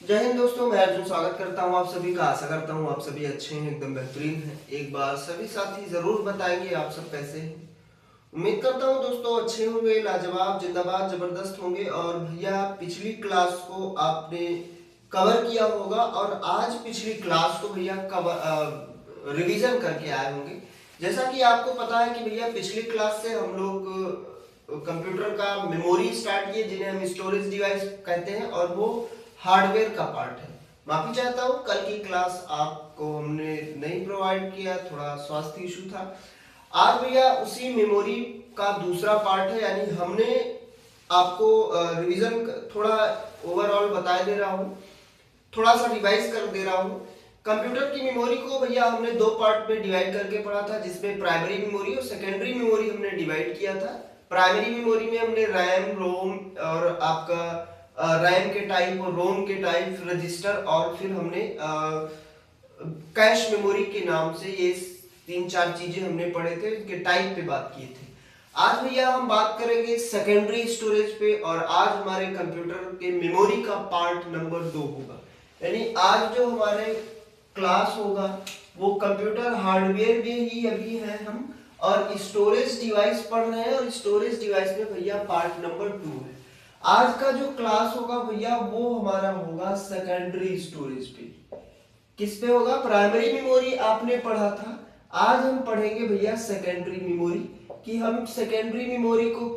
जय हिंद दोस्तों, मैं अर्जुन स्वागत करता हूं आप सभी का। आशा करता हूं आप सभी अच्छे हैं, एकदम बेहतरीन हैं। एक बार सभी साथी जरूर बताएंगे आप सब कैसे हैं। उम्मीद करता हूं दोस्तों अच्छे होंगे, लाजवाब, जिंदाबाद, जबरदस्त होंगे। और भैया पिछली क्लास को आपने कवर किया होगा और आज पिछली क्लास को भैया कवर रिवीजन करके आए होंगे। जैसा कि आपको पता है कि भैया पिछली क्लास से हम लोग कंप्यूटर का मेमोरी स्टार्ट किए, जिन्हें हम स्टोरेज डिवाइस कहते हैं, और वो हार्डवेयर का पार्ट है। माफी चाहता हूँ, कल की क्लास आपको हमने नहीं प्रोवाइड किया, थोड़ा स्वास्थ्य इशू था। आज भैया उसी मेमोरी का दूसरा पार्ट है, यानी हमने आपको रिवीजन थोड़ा ओवरऑल बता दे रहा हूँ, थोड़ा सा रिवाइज कर दे रहा हूँ। कंप्यूटर की मेमोरी को भैया हमने दो पार्ट में डिवाइड करके पढ़ा था, जिसमें प्राइमरी मेमोरी और सेकेंडरी मेमोरी हमने डिवाइड किया था। प्राइमरी मेमोरी में हमने रैम, रोम और आपका रैम के टाइप और रोम के टाइप, रजिस्टर, और फिर हमने कैश मेमोरी के नाम से ये तीन चार चीजें हमने पढ़े थे, इनके टाइप पे बात किए थे। आज भैया हम बात करेंगे सेकेंडरी स्टोरेज पे, और आज हमारे कंप्यूटर के मेमोरी का पार्ट नंबर 2 होगा। यानी आज जो हमारे क्लास होगा वो कंप्यूटर हार्डवेयर में ही अभी है हम, और स्टोरेज डिवाइस पढ़ रहे हैं, और स्टोरेज डिवाइस में भैया पार्ट नंबर 2 है। आज का जो क्लास होगा भैया वो हमारा होगा सेकेंडरी स्टोरेज पे। किस पे होगा? प्राइमरी मेमोरी आपने पढ़ा था, आज हम पढ़ेंगे भैया सेकेंडरी मेमोरी। कि हम सेकेंडरी मेमोरी को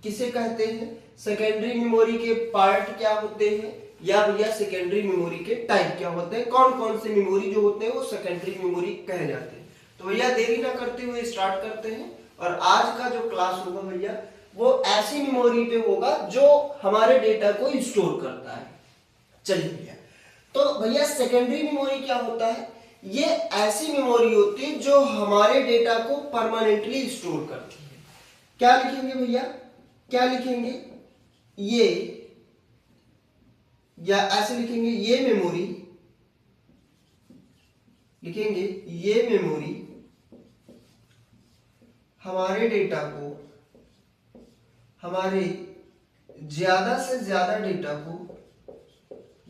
किसे कहते हैं, सेकेंडरी मेमोरी के पार्ट क्या होते हैं, या भैया सेकेंडरी मेमोरी के टाइप क्या होते हैं, कौन कौन से मेमोरी जो होते हैं वो सेकेंडरी मेमोरी कहे जाते हैं। तो भैया देरी ना करते हुए स्टार्ट करते हैं। और आज का जो क्लास होगा भैया वो ऐसी मेमोरी पे होगा जो हमारे डेटा को स्टोर करता है। चलिए भैया, तो भैया सेकेंडरी मेमोरी क्या होता है? ये ऐसी मेमोरी होती है जो हमारे डेटा को परमानेंटली स्टोर करती है। क्या लिखेंगे भैया? क्या लिखेंगे? ये, या ऐसे लिखेंगे ये मेमोरी, लिखेंगे ये मेमोरी हमारे डेटा को, हमारे ज्यादा से ज्यादा डेटा को,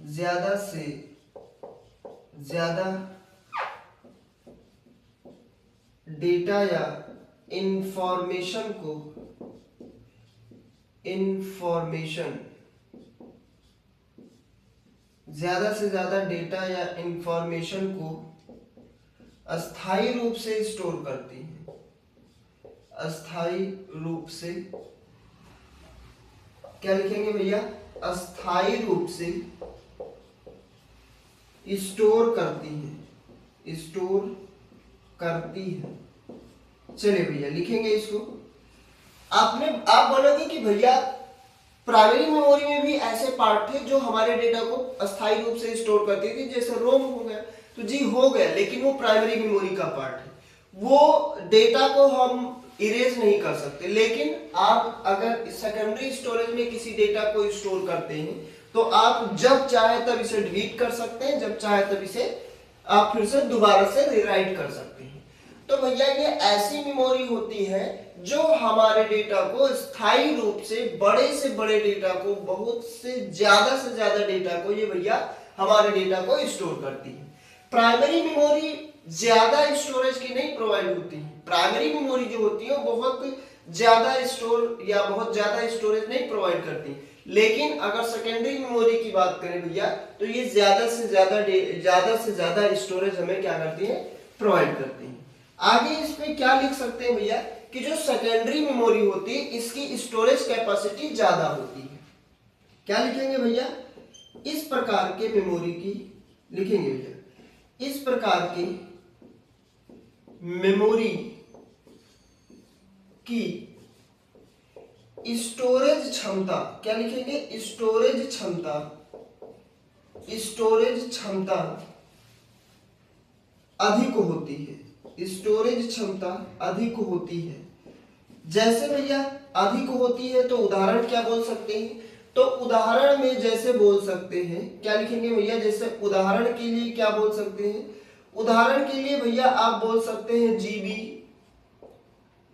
ज्यादा से ज्यादा डेटा या इंफॉर्मेशन को, ज्यादा से ज्यादा डेटा या इंफॉर्मेशन को अस्थायी रूप से स्टोर करती है। अस्थायी रूप से क्या लिखेंगे भैया? अस्थायी रूप से स्टोर करती है, स्टोर करती है। चलिए भैया लिखेंगे इसको। आप बोलोगे कि भैया प्राइमरी मेमोरी में भी ऐसे पार्ट थे जो हमारे डेटा को अस्थायी रूप से स्टोर करती थी, जैसे रोम हो गया। तो जी हो गया, लेकिन वो प्राइमरी मेमोरी का पार्ट है, वो डेटा को हम इरेज नहीं कर सकते। लेकिन आप अगर सेकेंडरी स्टोरेज में किसी डेटा को स्टोर करते हैं तो आप जब चाहे तब इसे डिलीट कर सकते हैं, जब चाहे तब इसे आप फिर से दोबारा से रीराइट कर सकते हैं। तो भैया ये ऐसी मेमोरी होती है जो हमारे डेटा को स्थायी रूप से बड़े डेटा को, बहुत से ज्यादा डेटा को, ये भैया हमारे डेटा को स्टोर करती है। प्राइमरी मेमोरी ज्यादा स्टोरेज की नहीं प्रोवाइड होती है। प्राइमरी मेमोरी जो होती है वो बहुत ज्यादा स्टोर या बहुत ज्यादा स्टोरेज नहीं प्रोवाइड करती। लेकिन अगर सेकेंडरी मेमोरी की बात करें भैया तो ये ज्यादा से ज्यादा स्टोरेज हमें क्या करती है? प्रोवाइड करती है। आगे इस पे क्या लिख सकते हैं भैया कि जो सेकेंडरी मेमोरी होती है इसकी स्टोरेज कैपेसिटी ज्यादा होती है। क्या लिखेंगे भैया? इस प्रकार के मेमोरी की लिखेंगे भैया, इस प्रकार की मेमोरी की स्टोरेज क्षमता, क्या लिखेंगे? स्टोरेज क्षमता, स्टोरेज क्षमता अधिक होती है, स्टोरेज क्षमता अधिक होती है। जैसे भैया अधिक होती है तो उदाहरण क्या बोल सकते हैं? तो उदाहरण में जैसे बोल सकते हैं, क्या लिखेंगे भैया? जैसे उदाहरण के लिए क्या बोल सकते हैं? उदाहरण के लिए भैया आप बोल सकते हैं जीबी,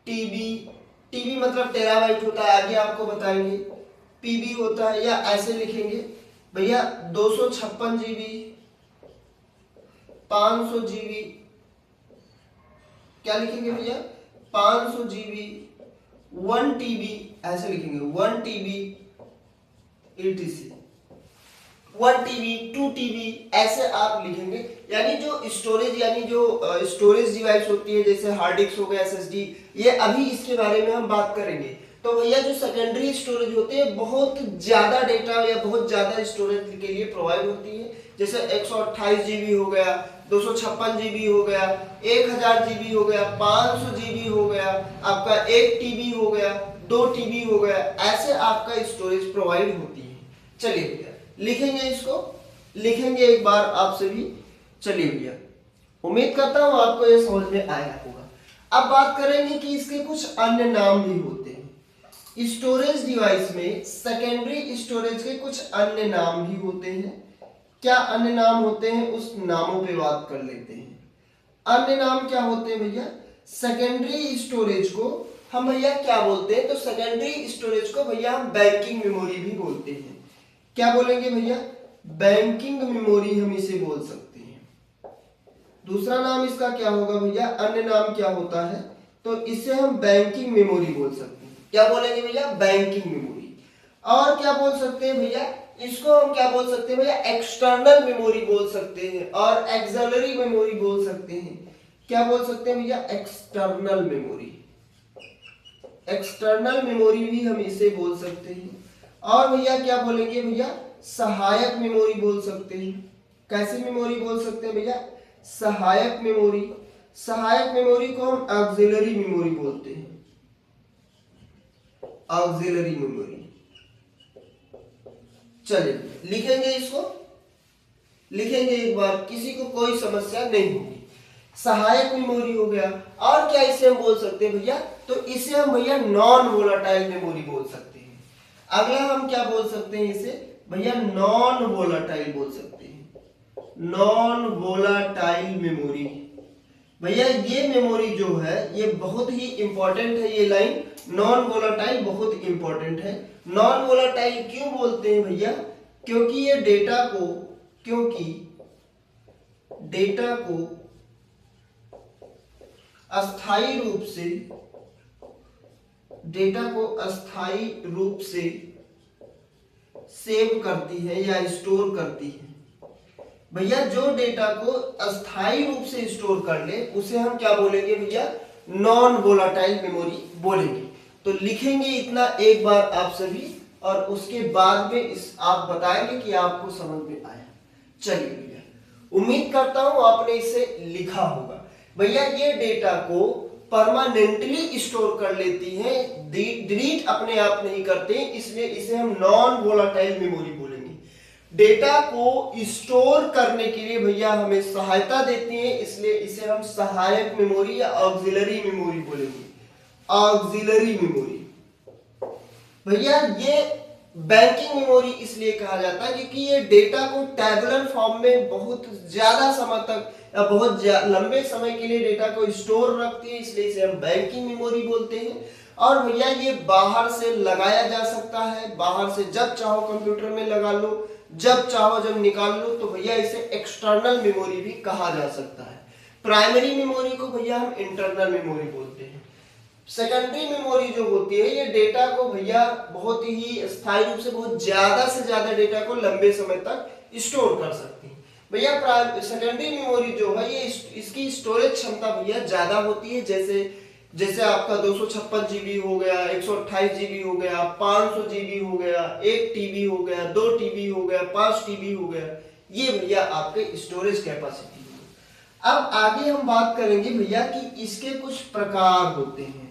टीबी, टीबी मतलब टेराबाइट होता है, आगे आपको बताएंगे। पीबी होता है, या ऐसे लिखेंगे भैया 256 GB, 500 GB, क्या लिखेंगे भैया 500 GB, 1 TB, ऐसे लिखेंगे 1 TB etc, 1 TB 2 TB ऐसे आप लिखेंगे। यानी जो स्टोरेज, यानी जो स्टोरेज डिवाइस होती है जैसे हार्ड डिस्क हो गया, SSD, ये अभी इसके बारे में हम बात करेंगे। तो भैया जो सेकेंडरी स्टोरेज होते हैं बहुत ज्यादा डेटा या बहुत ज्यादा स्टोरेज के लिए प्रोवाइड होती है, जैसे 128 GB हो गया, 256 GB हो गया, 1000 GB हो गया, 500 GB हो गया, आपका 1 TB हो गया, 2 TB हो गया, ऐसे आपका स्टोरेज प्रोवाइड होती है। चलिए भैया लिखेंगे, इसको लिखेंगे एक बार आप सभी। चलिए भैया, उम्मीद करता हूं आपको ये समझ में आया होगा। अब बात करेंगे कि इसके कुछ अन्य नाम भी होते हैं। स्टोरेज डिवाइस में सेकेंडरी स्टोरेज के कुछ अन्य नाम भी होते हैं। क्या अन्य नाम होते हैं, उस नामों पे बात कर लेते हैं। अन्य नाम क्या होते हैं भैया, सेकेंडरी स्टोरेज को हम भैया क्या बोलते हैं, तो सेकेंडरी स्टोरेज को भैया हम बैंकिंग मेमोरी भी बोलते हैं। क्या बोलेंगे भैया, बैंकिंग मेमोरी हम इसे बोल सकते हैं। दूसरा नाम इसका क्या होगा भैया, अन्य नाम क्या होता है, तो इसे हम बैंकिंग मेमोरी बोल सकते हैं। क्या बोलेंगे भैया, बैंकिंग मेमोरी। और क्या बोल सकते हैं भैया, इसको हम क्या बोल सकते हैं भैया, एक्सटर्नल मेमोरी बोल सकते हैं और एक्सिलरी मेमोरी बोल सकते हैं। क्या बोल सकते हैं भैया, एक्सटर्नल मेमोरी। एक्सटर्नल मेमोरी भी हम इसे बोल सकते हैं। और भैया क्या बोलेंगे भैया, सहायक मेमोरी बोल सकते हैं। कैसी मेमोरी बोल सकते हैं भैया, सहायक मेमोरी। सहायक मेमोरी को हम ऑक्सिलरी मेमोरी बोलते हैं, ऑक्सिलरी मेमोरी। चलिए लिखेंगे, इसको लिखेंगे एक बार, किसी को कोई समस्या नहीं होगी। सहायक मेमोरी हो गया। और क्या इसे हम बोल सकते हैं भैया, तो इसे हम भैया नॉन वोलाटाइल मेमोरी बोल सकते हैं। अगला हम क्या बोल सकते हैं इसे भैया, नॉन वोलाटाइल बोल सकते हैं, नॉन वोलाटाइल मेमोरी। भैया ये मेमोरी जो है ये बहुत ही इंपॉर्टेंट है, ये लाइन नॉन वोलाटाइल बहुत इंपॉर्टेंट है। नॉन वोलाटाइल क्यों बोलते हैं भैया, क्योंकि ये डेटा को अस्थाई रूप से सेव करती है या स्टोर करती है। भैया जो डेटा को अस्थाई रूप से स्टोर कर ले उसे हम क्या बोलेंगे भैया, नॉन वोलाटाइल मेमोरी बोलेंगे। तो लिखेंगे इतना एक बार आप सभी, और उसके बाद में आप बताएंगे कि आपको समझ में आया। चलिए भैया, उम्मीद करता हूं आपने इसे लिखा होगा। भैया ये डेटा को परमानेंटली स्टोर कर लेती है, डिलीट अपने आप नहीं करते, इसलिए इसे हम नॉन वोलाटाइल मेमोरी बोलेंगे। डेटा को स्टोर करने के लिए भैया हमें सहायता देती है, इसलिए इसे हम सहायक मेमोरी या ऑक्सिलरी मेमोरी बोलेंगे, ऑक्सिलरी मेमोरी। भैया ये बैंकिंग मेमोरी इसलिए कहा जाता है क्योंकि ये डेटा को टैबुलर फॉर्म में बहुत ज्यादा समय तक या बहुत लंबे समय के लिए डेटा को स्टोर रखती है, इसलिए इसे हम बैंकिंग मेमोरी बोलते हैं। और भैया ये बाहर से लगाया जा सकता है, बाहर से जब चाहो कंप्यूटर में लगा लो, जब चाहो जब निकाल लो, तो भैया इसे एक्सटर्नल मेमोरी भी कहा जा सकता है। प्राइमरी मेमोरी को भैया हम इंटरनल मेमोरी बोलते हैं। सेकेंडरी मेमोरी जो होती है ये डेटा को भैया बहुत ही स्थायी रूप से बहुत ज्यादा से ज्यादा डेटा को लंबे समय तक स्टोर कर सकती है। भैया सेकेंडरी मेमोरी जो है ये इसकी स्टोरेज क्षमता भैया ज्यादा होती है, जैसे आपका 256 GB हो गया, 128 GB हो गया, 500 GB हो गया, 1 TB हो गया, 2 TB हो गया, 5 TB हो गया, ये भैया आपके स्टोरेज कैपेसिटी है। अब आगे हम बात करेंगे भैया कि इसके कुछ प्रकार होते हैं।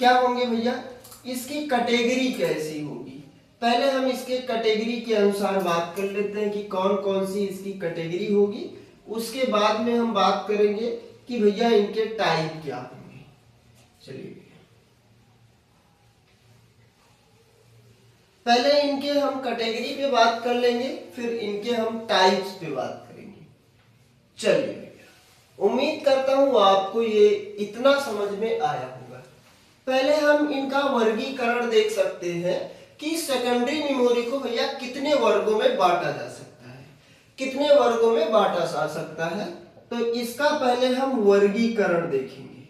क्या होंगे भैया, इसकी कैटेगरी कैसी होगी। पहले हम इसके कैटेगरी के अनुसार बात कर लेते हैं कि कौन कौन सी इसकी कैटेगरी होगी, उसके बाद में हम बात करेंगे कि भैया इनके टाइप क्या होंगे। चलिए पहले इनके हम कैटेगरी पे बात कर लेंगे, फिर इनके हम टाइप्स पे बात करेंगे। चलिए भैया, उम्मीद करता हूं आपको ये इतना समझ में आया होगा। पहले हम इनका वर्गीकरण देख सकते हैं कि सेकेंडरी मेमोरी को भैया कितने वर्गों में बांटा जा सकता है, कितने वर्गों में बांटा जा सकता है। तो इसका पहले हम वर्गीकरण देखेंगे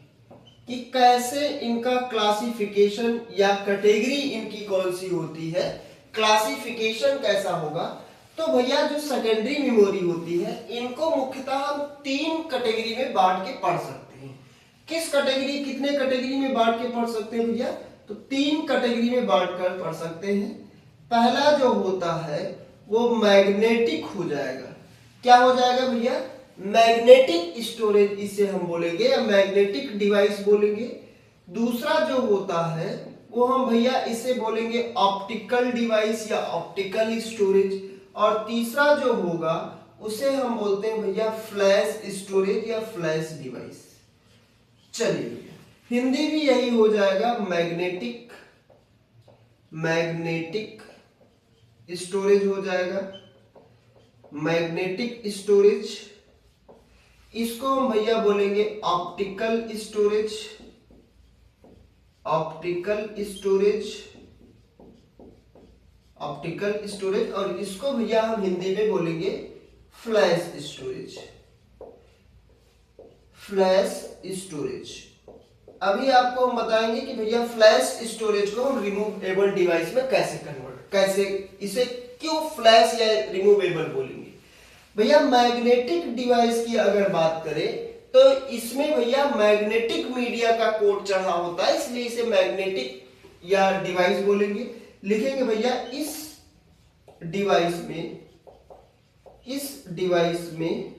कि कैसे इनका क्लासिफिकेशन या कैटेगरी इनकी कौन सी होती है, क्लासिफिकेशन कैसा होगा। तो भैया जो सेकेंडरी मेमोरी होती है इनको मुख्यतः हम 3 कैटेगरी में बांट के पढ़ सकते हैं। किस कैटेगरी, कितने कैटेगरी में बांट के पढ़ सकते हैं भैया? तो 3 कैटेगरी में बांट कर पढ़ सकते हैं। पहला जो होता है वो मैग्नेटिक हो जाएगा। क्या हो जाएगा भैया? मैग्नेटिक स्टोरेज इसे हम बोलेंगे या मैग्नेटिक डिवाइस बोलेंगे। दूसरा जो होता है वो हम भैया इसे बोलेंगे ऑप्टिकल डिवाइस या ऑप्टिकल स्टोरेज। और तीसरा जो होगा उसे हम बोलते हैं भैया फ्लैश स्टोरेज या फ्लैश डिवाइस। चलिए हिंदी भी यही हो जाएगा, मैग्नेटिक, मैग्नेटिक स्टोरेज हो जाएगा, मैग्नेटिक स्टोरेज। इसको हम भैया बोलेंगे optical storage, optical storage, optical storage. और इसको भैया हम हिंदी में बोलेंगे फ्लैश स्टोरेज, फ्लैश स्टोरेज। अभी आपको हम बताएंगे कि भैया फ्लैश स्टोरेज को हम रिमूवेबल डिवाइस में कैसे कन्वर्ट, कैसे इसे क्यों फ्लैश या रिमूवेबल बोलेंगे। भैया मैग्नेटिक डिवाइस की अगर बात करें तो इसमें भैया मैग्नेटिक मीडिया का कोट चढ़ा होता है, इसलिए इसे मैग्नेटिक या डिवाइस बोलेंगे। लिखेंगे भैया इस डिवाइस में, इस डिवाइस में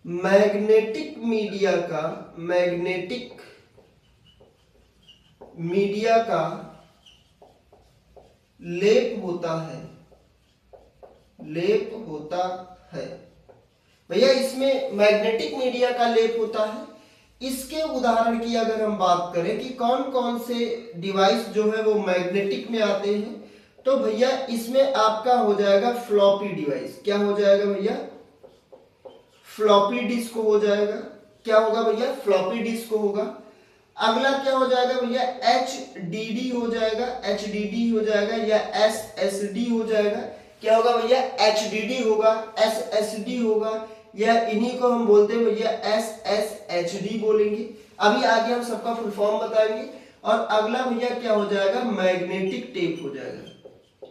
मैग्नेटिक मीडिया का, मैग्नेटिक मीडिया का लेप होता है, लेप होता है। भैया इसमें मैग्नेटिक मीडिया का लेप होता है। इसके उदाहरण की अगर हम बात करें कि कौन कौन से डिवाइस जो है वो मैग्नेटिक में आते हैं, तो भैया इसमें आपका हो जाएगा फ्लॉपी डिवाइस। क्या हो जाएगा भैया? फ्लॉपी डिस्क हो जाएगा। क्या होगा भैया? फ्लॉपी डिस्क होगा। अगला क्या हो जाएगा भैया? HDD हो जाएगा, HDD हो जाएगा या SSD हो जाएगा। क्या होगा भैया? HDD होगा, SSD होगा, या इन्हीं को हम बोलते हैं भैया SSHD बोलेंगे। अभी आगे हम सबका फुल फॉर्म बताएंगे। और अगला भैया क्या हो जाएगा? मैग्नेटिक टेप हो जाएगा।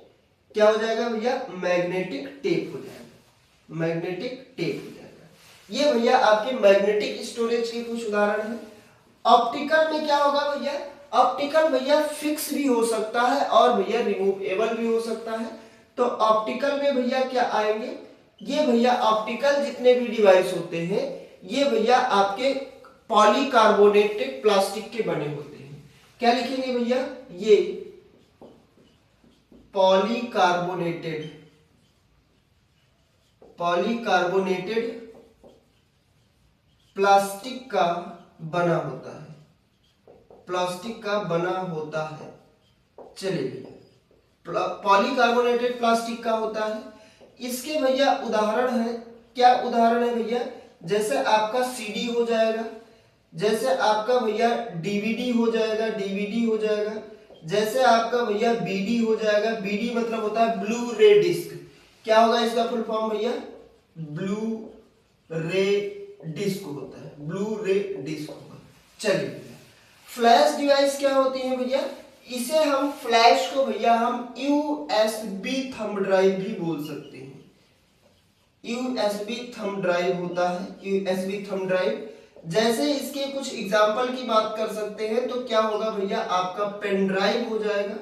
क्या हो जाएगा भैया? मैग्नेटिक टेप हो जाएगा, मैग्नेटिक टेप हो जाएगा। ये भैया आपके मैग्नेटिक स्टोरेज के कुछ उदाहरण हैं। ऑप्टिकल में क्या होगा भैया? ऑप्टिकल भैया फिक्स भी हो सकता है और भैया रिमूवेबल भी हो सकता है। तो ऑप्टिकल में भैया क्या आएंगे? ये भैया ऑप्टिकल जितने भी डिवाइस होते हैं ये भैया आपके पॉलीकार्बोनेटेड प्लास्टिक के बने होते हैं। क्या लिखेंगे भैया? ये पॉलीकार्बोनेटेड, पॉलीकार्बोनेटेड प्लास्टिक का बना होता है, प्लास्टिक का बना होता है। चलिए भैया पॉलीकार्बोनेटेड प्लास्टिक का होता है। इसके भैया उदाहरण है, क्या उदाहरण है भैया? जैसे आपका CD हो जाएगा, जैसे आपका भैया DVD हो जाएगा, DVD हो जाएगा, जैसे आपका भैया BD हो जाएगा। BD मतलब होता है ब्लू रे डिस्क। क्या होगा इसका फुल फॉर्म भैया? ब्लू रे डिस्क होता है, ब्लू रे डिस्क होगा। चलिए भैया फ्लैश डिवाइस क्या होती है भैया? इसे हम फ्लैश को भैया हम USB थंब ड्राइव भी बोल सकते हैं। USB थंब ड्राइव होता है, USB थंब ड्राइव। जैसे इसके कुछ एग्जांपल की बात कर सकते हैं तो क्या होगा भैया? आपका पेन ड्राइव हो जाएगा।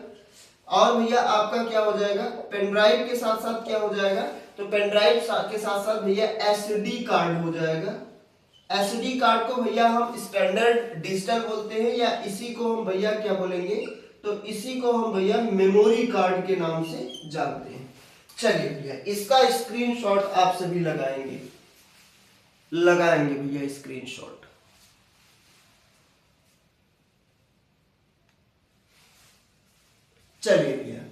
और भैया आपका क्या हो जाएगा? पेन ड्राइव के साथ साथ क्या हो जाएगा? तो पेन ड्राइव के साथ साथ भैया SD कार्ड हो जाएगा। SD कार्ड को भैया हम स्टैंडर्ड डिजिटल बोलते हैं, या इसी को हम भैया क्या बोलेंगे? तो इसी को हम भैया मेमोरी कार्ड के नाम से जानते हैं। चलिए भैया इसका स्क्रीनशॉट आप सभी लगाएंगे, लगाएंगे भैया स्क्रीनशॉट। चलिए भैया,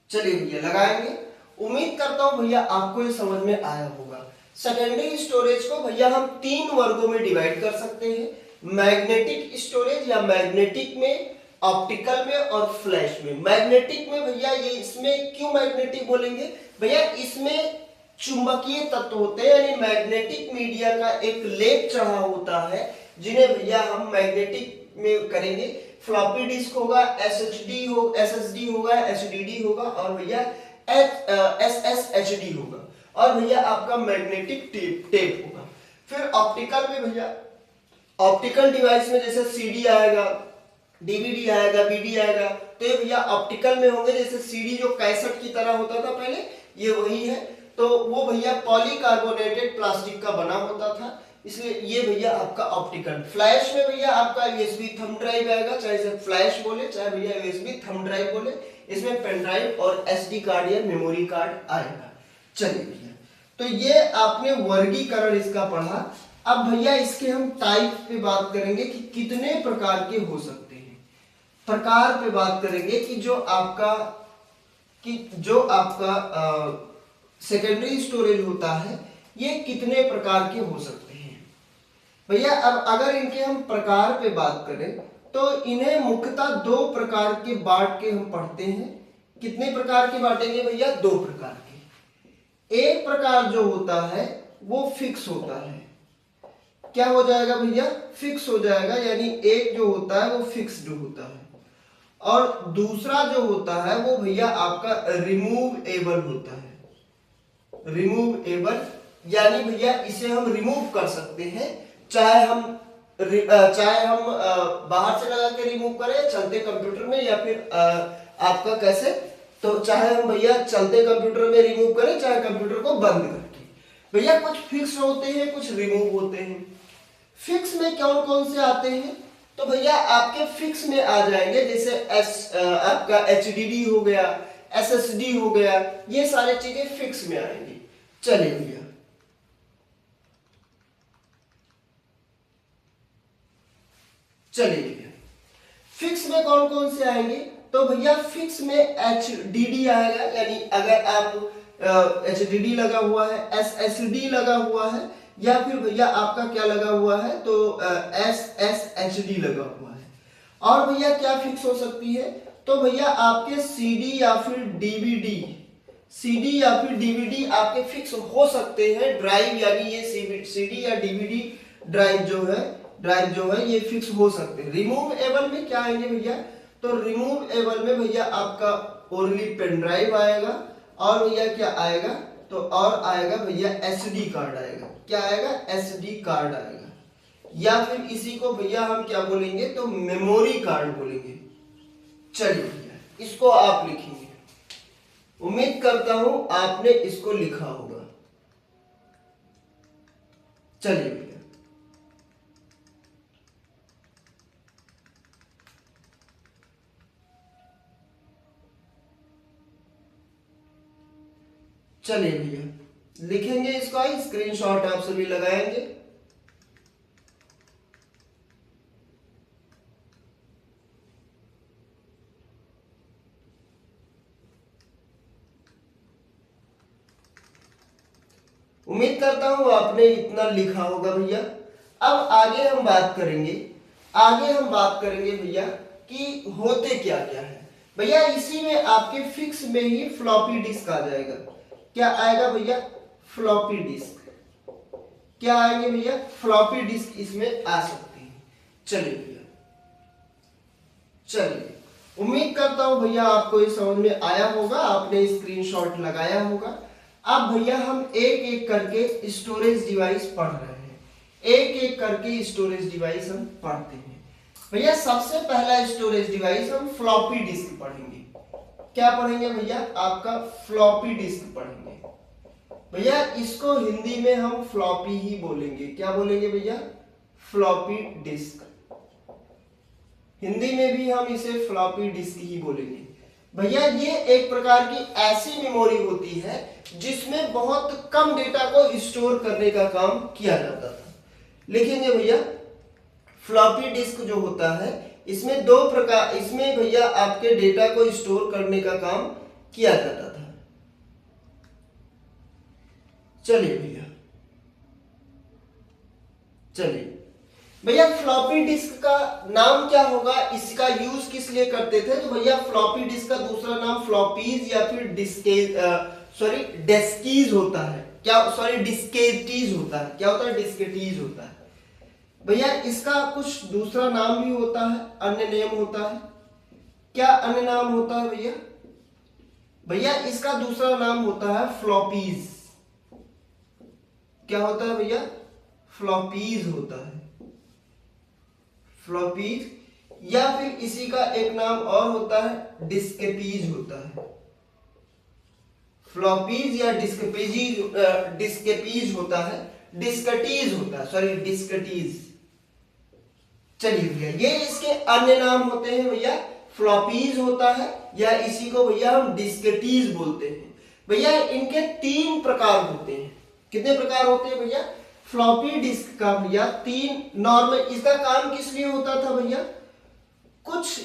चलिए भैया लगाएंगे। उम्मीद करता हूं भैया आपको ये समझ में आया होगा। सेकेंडरी स्टोरेज को भैया हम 3 वर्गों में डिवाइड कर सकते हैं। मैग्नेटिक स्टोरेज या मैग्नेटिक में, ऑप्टिकल में और फ्लैश में। मैग्नेटिक में भैया ये इसमें क्यों मैग्नेटिक बोलेंगे भैया, इसमें चुंबकीय तत्व होते हैं, यानी मैग्नेटिक मीडिया का एक लेप चढ़ा होता है, जिन्हें भैया हम मैग्नेटिक में करेंगे। फ्लॉपी डिस्क होगा, एसएसडी होगा, एचडीडी होगा और भैया एसएसएचडी होगा, और भैया आपका मैग्नेटिक टेप होगा। फिर ऑप्टिकल में भैया, ऑप्टिकल डिवाइस में जैसे सीडी आएगा, डीवीडी आएगा, बीडी आएगा, तो ये भैया ऑप्टिकल में होंगे। जैसे सीडी जो कैसेट की तरह होता था पहले, ये वही है, तो वो भैया पॉलीकार्बोनेटेड प्लास्टिक का बना होता था, इसलिए ये भैया आपका ऑप्टिकल। फ्लैश में भैया आपका यूएसबी थंब ड्राइव आएगा, चाहे इसे फ्लैश बोले चाहे भैया यूएसबी थंब ड्राइव बोले, इसमें पेन ड्राइव और एसडी कार्ड या मेमोरी कार्ड आएगा। चलिए भैया, तो ये आपने वर्गीकरण इसका पढ़ा। अब भैया इसके हम टाइप पे बात करेंगे कि कितने प्रकार के हो सकते हैं। प्रकार पे बात करेंगे कि जो आपका सेकेंडरी स्टोरेज होता है, ये कितने प्रकार के हो सकते हैं भैया। अब अगर इनके हम प्रकार पे बात करें तो इन्हें मुख्यतः दो प्रकार के बांट के हम पढ़ते हैं। कितने प्रकार के बांटेंगे भैया, दो प्रकार के। एक प्रकार जो होता है वो फिक्स होता है, क्या हो जाएगा भैया, फिक्स हो जाएगा, यानी एक जो होता है वो फिक्स्ड होता है, और दूसरा जो होता है वो भैया आपका रिमूवेबल होता है। रिमूवेबल यानी भैया इसे हम रिमूव कर सकते हैं, चाहे हम बाहर से लगा के रिमूव करें चलते कंप्यूटर में, या फिर आपका कैसे, तो चाहे हम भैया चलते कंप्यूटर में रिमूव करें, चाहे कंप्यूटर को बंद करके। भैया कुछ फिक्स होते हैं, कुछ रिमूव होते हैं। फिक्स में कौन कौन से आते हैं, तो भैया आपके फिक्स में आ जाएंगे जैसे आपका एचडीडी हो गया, एसएसडी हो गया, ये सारे चीजें फिक्स में आएंगी। चलिए भैया, फिक्स में कौन कौन से आएंगे, तो भैया फिक्स में एचडीडी आएगा, यानी अगर आप एचडीडी लगा हुआ है, एसएसडी लगा हुआ है, या फिर भैया आपका क्या लगा हुआ है, तो एसएसएचडी लगा हुआ है। और भैया क्या फिक्स हो सकती है, तो भैया आपके सीडी या फिर डीवीडी आपके फिक्स हो सकते हैं। ड्राइव यानी ये सीडी या डीवीडी ड्राइव जो है ये फिक्स हो सकते हैं। रिमूवेबल में क्या आएंगे भैया, तो रिमूवेबल में भैया आपका ओनली पेन ड्राइव आएगा, और भैया क्या आएगा, तो और आएगा भैया एसडी कार्ड आएगा। क्या आएगा, एसडी कार्ड आएगा, या फिर इसी को भैया हम क्या बोलेंगे, तो मेमोरी कार्ड बोलेंगे। चलिए भैया, इसको आप लिखेंगे, उम्मीद करता हूं आपने इसको लिखा होगा। चलिए भैया, लिखेंगे इसका, स्क्रीनशॉट आप सभी लगाएंगे। उम्मीद करता हूं आपने इतना लिखा होगा भैया। अब आगे हम बात करेंगे भैया कि होते क्या क्या है। भैया इसी में आपके फिक्स में ही फ्लॉपी डिस्क आ जाएगा। क्या आएगा भैया, फ्लॉपी डिस्क। क्या आएंगे भैया, फ्लॉपी डिस्क इसमें आ सकती है। चलिए भैया, उम्मीद करता हूं भैया आपको ये समझ में आया होगा, आपने स्क्रीनशॉट लगाया होगा। अब भैया हम एक एक करके स्टोरेज डिवाइस पढ़ रहे हैं, एक एक करके स्टोरेज डिवाइस हम पढ़ते हैं। भैया सबसे पहला स्टोरेज डिवाइस हम फ्लॉपी डिस्क पढ़ेंगे। क्या पढ़ेंगे भैया, आपका फ्लॉपी डिस्क पढ़ेंगे। भैया इसको हिंदी में हम फ्लॉपी ही बोलेंगे। क्या बोलेंगे भैया, फ्लॉपी डिस्क। हिंदी में भी हम इसे फ्लॉपी डिस्क ही बोलेंगे। भैया ये एक प्रकार की ऐसी मेमोरी होती है जिसमें बहुत कम डेटा को स्टोर करने का काम किया जाता था। लिखेंगे भैया, फ्लॉपी डिस्क जो होता है इसमें दो प्रकार, इसमें भैया आपके डेटा को स्टोर करने का काम किया जाता था। चलिए भैया, भैया फ्लॉपी डिस्क का नाम क्या होगा, इसका यूज किस लिए करते थे, तो भैया फ्लॉपी डिस्क का दूसरा नाम फ्लॉपीज या फिर डेस्कीज होता है, क्या सॉरी डिस्केटीज होता है, क्या होता है, डिस्केटीज होता है। भैया इसका कुछ दूसरा नाम भी होता है, अन्य नेम होता है, क्या अन्य नाम होता है भैया, भैया इसका दूसरा नाम होता है फ्लॉपीज, क्या होता है भैया, फ्लॉपीज होता है, फ्लॉपीज, या फिर इसी का एक नाम और होता है डिस्केटीज होता है, फ्लॉपीज या डिस्केटीज होता है, डिस्कटीज होता है, सॉरी डिस्कटीज। चलिए भैया ये इसके अन्य नाम होते हैं भैया, फ्लॉपीज होता है या इसी को भैया हम डिस्कटीज बोलते हैं। भैया इनके 3 प्रकार होते हैं, कितने प्रकार होते हैं भैया, फ्लॉपी डिस्क का भैया 3 नॉर्मल, इसका काम किस लिए होता था भैया, कुछ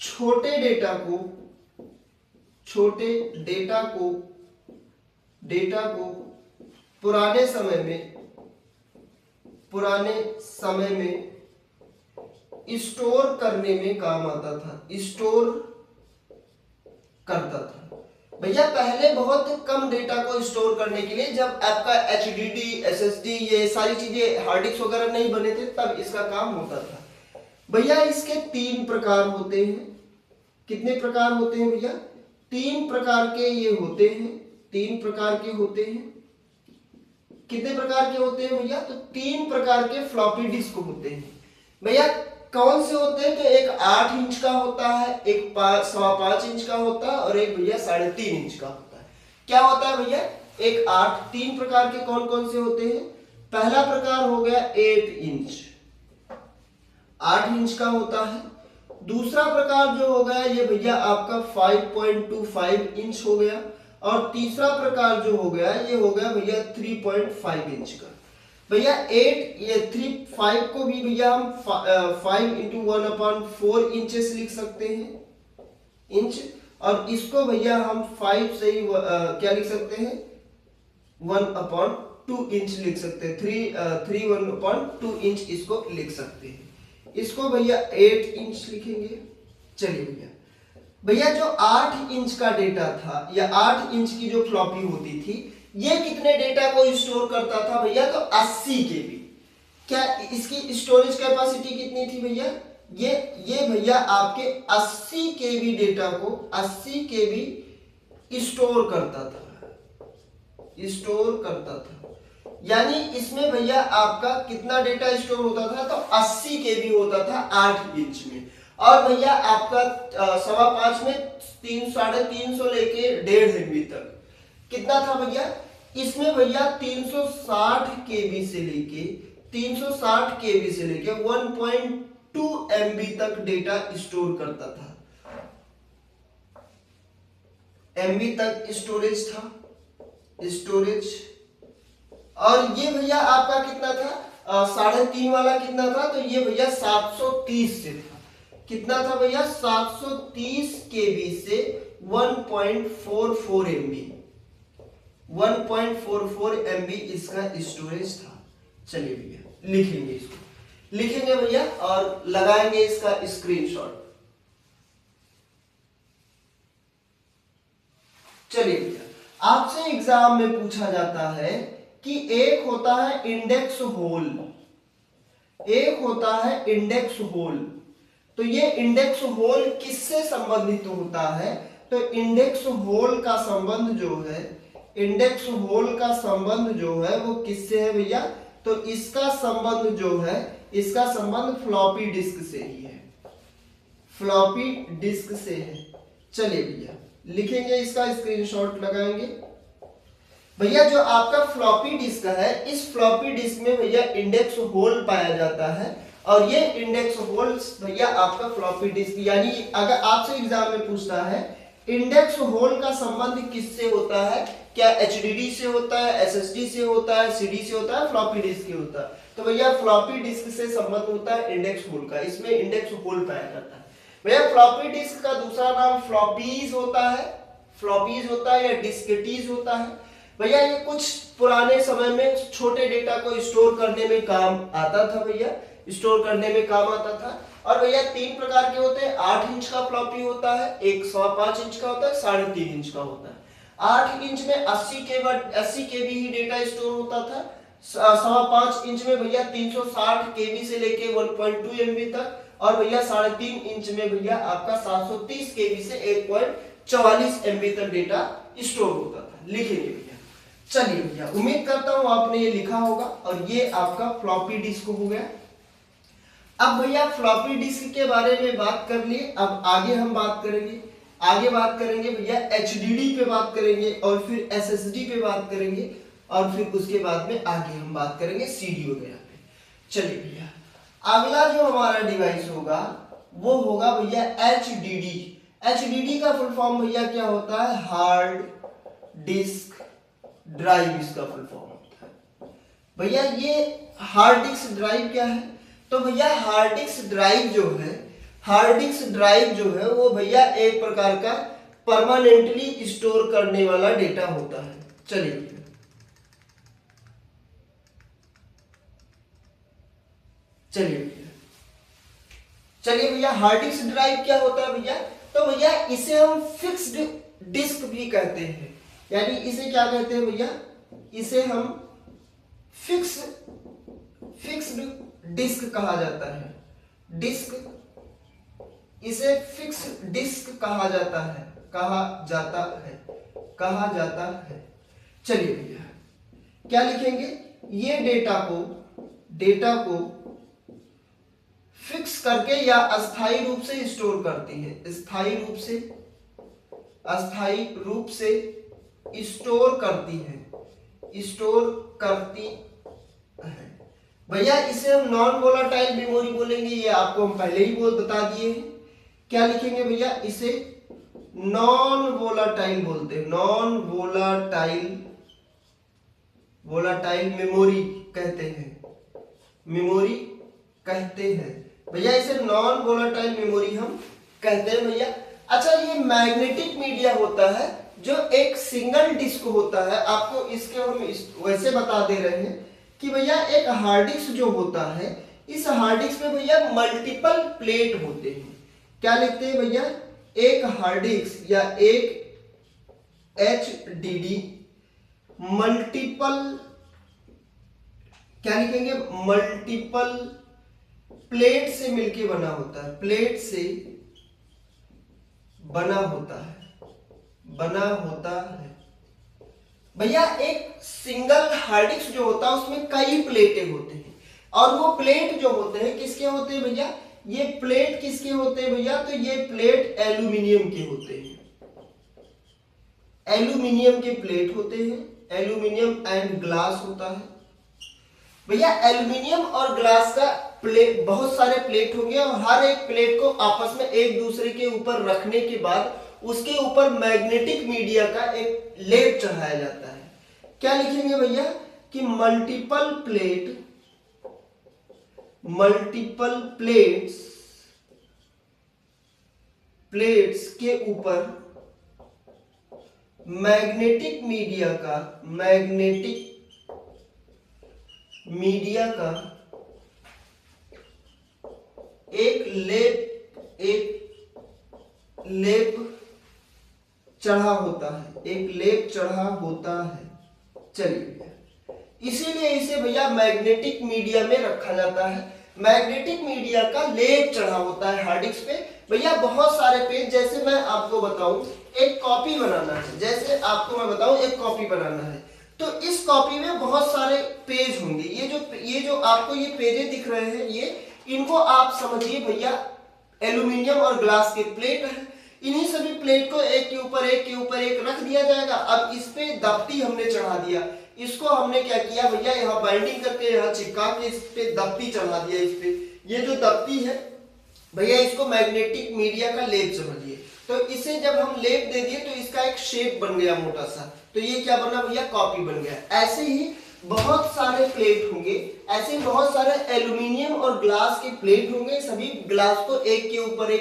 छोटे डेटा को पुराने समय में स्टोर करने में काम आता था, स्टोर करता था। भैया पहले बहुत कम डेटा को स्टोर करने के लिए, जब आपका HDD SSD ये सारी चीजें हार्ड डिस्क वगैरह नहीं बने थे, तब इसका काम होता था। भैया इसके 3 प्रकार होते हैं, कितने प्रकार होते हैं भैया, 3 प्रकार के ये होते हैं, 3 प्रकार के होते हैं, कितने प्रकार के होते हैं भैया, तो 3 प्रकार के फ्लॉपी डिस्क होते हैं। भैया कौन से होते हैं, तो एक 8 इंच का होता है, एक 5.25 इंच का होता है और एक भैया 3.5 इंच का होता है। क्या होता है भैया, एक 3 प्रकार के कौन कौन से होते हैं, पहला प्रकार हो गया 8 इंच, 8 इंच का होता है। दूसरा प्रकार जो हो गया ये भैया आपका 5.25 इंच हो गया, और तीसरा प्रकार जो हो गया ये हो गया भैया 3.5 इंच का। भैया 5 को भी भैया हम 5 इंटू 1/4 इंचेस लिख सकते हैं इंच, और इसको भैया हम 5 से ही क्या लिख सकते हैं 1/2 इंच लिख सकते हैं, 1/2 इंच इसको लिख सकते हैं। इसको भैया 8 इंच लिखेंगे। चलिए भैया जो 8 इंच का डेटा था या 8 इंच की जो फ्लॉपी होती थी, ये कितने डेटा को स्टोर करता था भैया, तो 80 केबी। क्या इसकी स्टोरेज कैपेसिटी कितनी थी भैया, ये भैया आपके 80 केबी डेटा को 80 केबी स्टोर करता था, यानी इसमें भैया आपका कितना डेटा स्टोर होता था, तो 80 केबी होता था 8 इंच में। और भैया आपका 5.25 में 300 लेके 1.5 MB तक कितना था भैया, इसमें भैया 360 केबी से लेके 1.2 MB तक डेटा स्टोर करता था, MB तक स्टोरेज था, और ये भैया आपका कितना था, 3.5 वाला कितना था, तो ये भैया 730 से था, कितना था भैया 730 केबी से 1.44 MB इसका स्टोरेज था। चलिए भैया लिखेंगे इसको, लिखेंगे भैया और लगाएंगे इसका स्क्रीनशॉट। चलिए भैया आपसे एग्जाम में पूछा जाता है कि एक होता है इंडेक्स होल, एक होता है इंडेक्स होल। तो ये इंडेक्स होल किससे संबंधित होता है, तो इंडेक्स होल का संबंध जो है वो किससे है भैया, तो इसका संबंध फ्लॉपी डिस्क से ही है, फ्लॉपी डिस्क से है। चलिए भैया लिखेंगे, इसका स्क्रीनशॉट लगाएंगे। भैया जो आपका फ्लॉपी डिस्क है, इस फ्लॉपी डिस्क में भैया इंडेक्स होल पाया जाता है, और ये इंडेक्स होल भैया आपका फ्लॉपी डिस्क, यानी अगर आपसे एग्जाम में पूछता है इंडेक्स होल का संबंध किससे होता है, क्या HDD से होता है, SSD से होता है, CD से होता है, फ्लॉपी डिस्क से होता है, तो भैया फ्लॉपी डिस्क से संबंध होता है इंडेक्स होल का, इसमें इंडेक्स होल पाया जाता है। भैया फ्लॉपी डिस्क का दूसरा नाम फ्लॉपीज होता है या डिस्केटीज होता है। भैया ये कुछ पुराने समय में छोटे डेटा को स्टोर करने में काम आता था भैया, स्टोर करने में काम आता था। और भैया 3 प्रकार के होते हैं, 8 इंच का फ्लॉपी होता है, एक 5.25 इंच का होता है, 3.5 इंच का होता है। 8 इंच में 80 केबी ही डेटा स्टोर होता था, 5.25 इंच में भैया 360 केबी से लेके 1.2 एमबी तक, और भैया 3.5 इंच में भैया आपका 730 केबी से 1.44 एमबी तक डेटा स्टोर होता था। लिखेंगे भैया, चलिए भैया उम्मीद करता हूं आपने ये लिखा होगा। और ये आपका फ्लॉपी डिस्क हो गया। अब भैया फ्लॉपी डिस्क के बारे में बात कर लिए, अब आगे हम बात करेंगे भैया एचडीडी पे बात करेंगे, और फिर एसएसडी पे बात करेंगे, और फिर उसके बाद में आगे हम बात करेंगे सीडी वगैरह पे। चलिए भैया अगला जो हमारा डिवाइस होगा वो होगा भैया एचडीडी। एचडीडी का फुल फॉर्म भैया क्या होता है, हार्ड डिस्क ड्राइव इसका फुल फॉर्म होता है। भैया ये हार्ड डिस्क ड्राइव क्या है, तो भैया हार्ड डिस्क ड्राइव जो है वो भैया एक प्रकार का परमानेंटली स्टोर करने वाला डेटा होता है। चलिए भैया हार्ड डिस्क ड्राइव क्या होता है भैया, तो भैया इसे हम फिक्स्ड डिस्क भी कहते हैं, यानी इसे क्या कहते हैं भैया, इसे हम फिक्स्ड डिस्क कहा जाता है। इसे फिक्स्ड डिस्क कहा जाता है। चलिए भैया क्या लिखेंगे, ये डेटा को फिक्स करके या अस्थायी रूप से स्टोर करती है, अस्थायी रूप से स्टोर करती है। भैया इसे हम नॉन वोलाटाइल मेमोरी बोलेंगे, ये आपको हम पहले ही बता दिए हैं। क्या लिखेंगे भैया, इसे नॉन वोलाटाइल बोलते हैं, नॉन वोलाटाइल मेमोरी कहते हैं भैया, इसे नॉन वोलाटाइल मेमोरी हम कहते हैं भैया। अच्छा ये मैग्नेटिक मीडिया होता है जो एक सिंगल डिस्क होता है, आपको इसके हम वैसे बता दे रहे हैं कि भैया एक हार्ड डिस्क जो होता है, इस हार्ड डिस्क पे भैया मल्टीपल प्लेट होते हैं। क्या लिखते हैं भैया, एक हार्ड डिस्क या एक एचडीडी मल्टीपल, क्या लिखेंगे, मल्टीपल प्लेट से मिलके बना होता है, बना होता है। भैया एक सिंगल हार्ड डिस्क जो होता है उसमें कई प्लेटें होते हैं, और वो प्लेट जो होते हैं किसके होते हैं भैया, ये प्लेट किसके होते हैं भैया, तो ये प्लेट एल्यूमिनियम के होते हैं, एल्यूमिनियम के प्लेट होते हैं, एल्यूमिनियम एंड ग्लास होता है। भैया एल्यूमिनियम और ग्लास का प्लेट, बहुत सारे प्लेट होंगे, और हर एक प्लेट को आपस में एक दूसरे के ऊपर रखने के बाद उसके ऊपर मैग्नेटिक मीडिया का एक लेप चढ़ाया जाता है। क्या लिखेंगे भैया कि मल्टीपल प्लेट्स के ऊपर मैग्नेटिक मीडिया का एक लेप चढ़ा होता है, चलिए इसीलिए इसे भैया मैग्नेटिक मीडिया में रखा जाता है। मैग्नेटिक मीडिया का लेप चढ़ा होता है हार्ड डिस्क पे। भैया बहुत सारे पेज, जैसे मैं आपको बताऊं एक कॉपी बनाना है, एक कॉपी बनाना है, तो इस कॉपी में बहुत सारे पेज होंगे। ये जो आपको ये पेजें दिख रहे हैं, इनको आप समझिए भैया एल्यूमिनियम और ग्लास के प्लेट है। इन्हीं सभी प्लेट को एक के ऊपर एक रख दिया जाएगा। अब इस पे दफ्ती हमने चढ़ा दिया, इसको हमने क्या किया भैया, यहाँ बाइंडिंग करके यहाँ चिपका के इस पे दफ्ती चढ़ा दिया। इस पे ये जो दफ्ती है भैया, इसको मैग्नेटिक मीडिया का लेप समझिए। तो इसे जब हम लेप दे दिए तो इसका एक शेप बन गया मोटा सा, तो ये क्या बना भैया, कॉपी बन गया। ऐसे ही बहुत सारे प्लेट होंगे, ऐसे बहुत सारे एल्यूमिनियम और ग्लास के प्लेट होंगे, सभी ग्लास को एक के ऊपर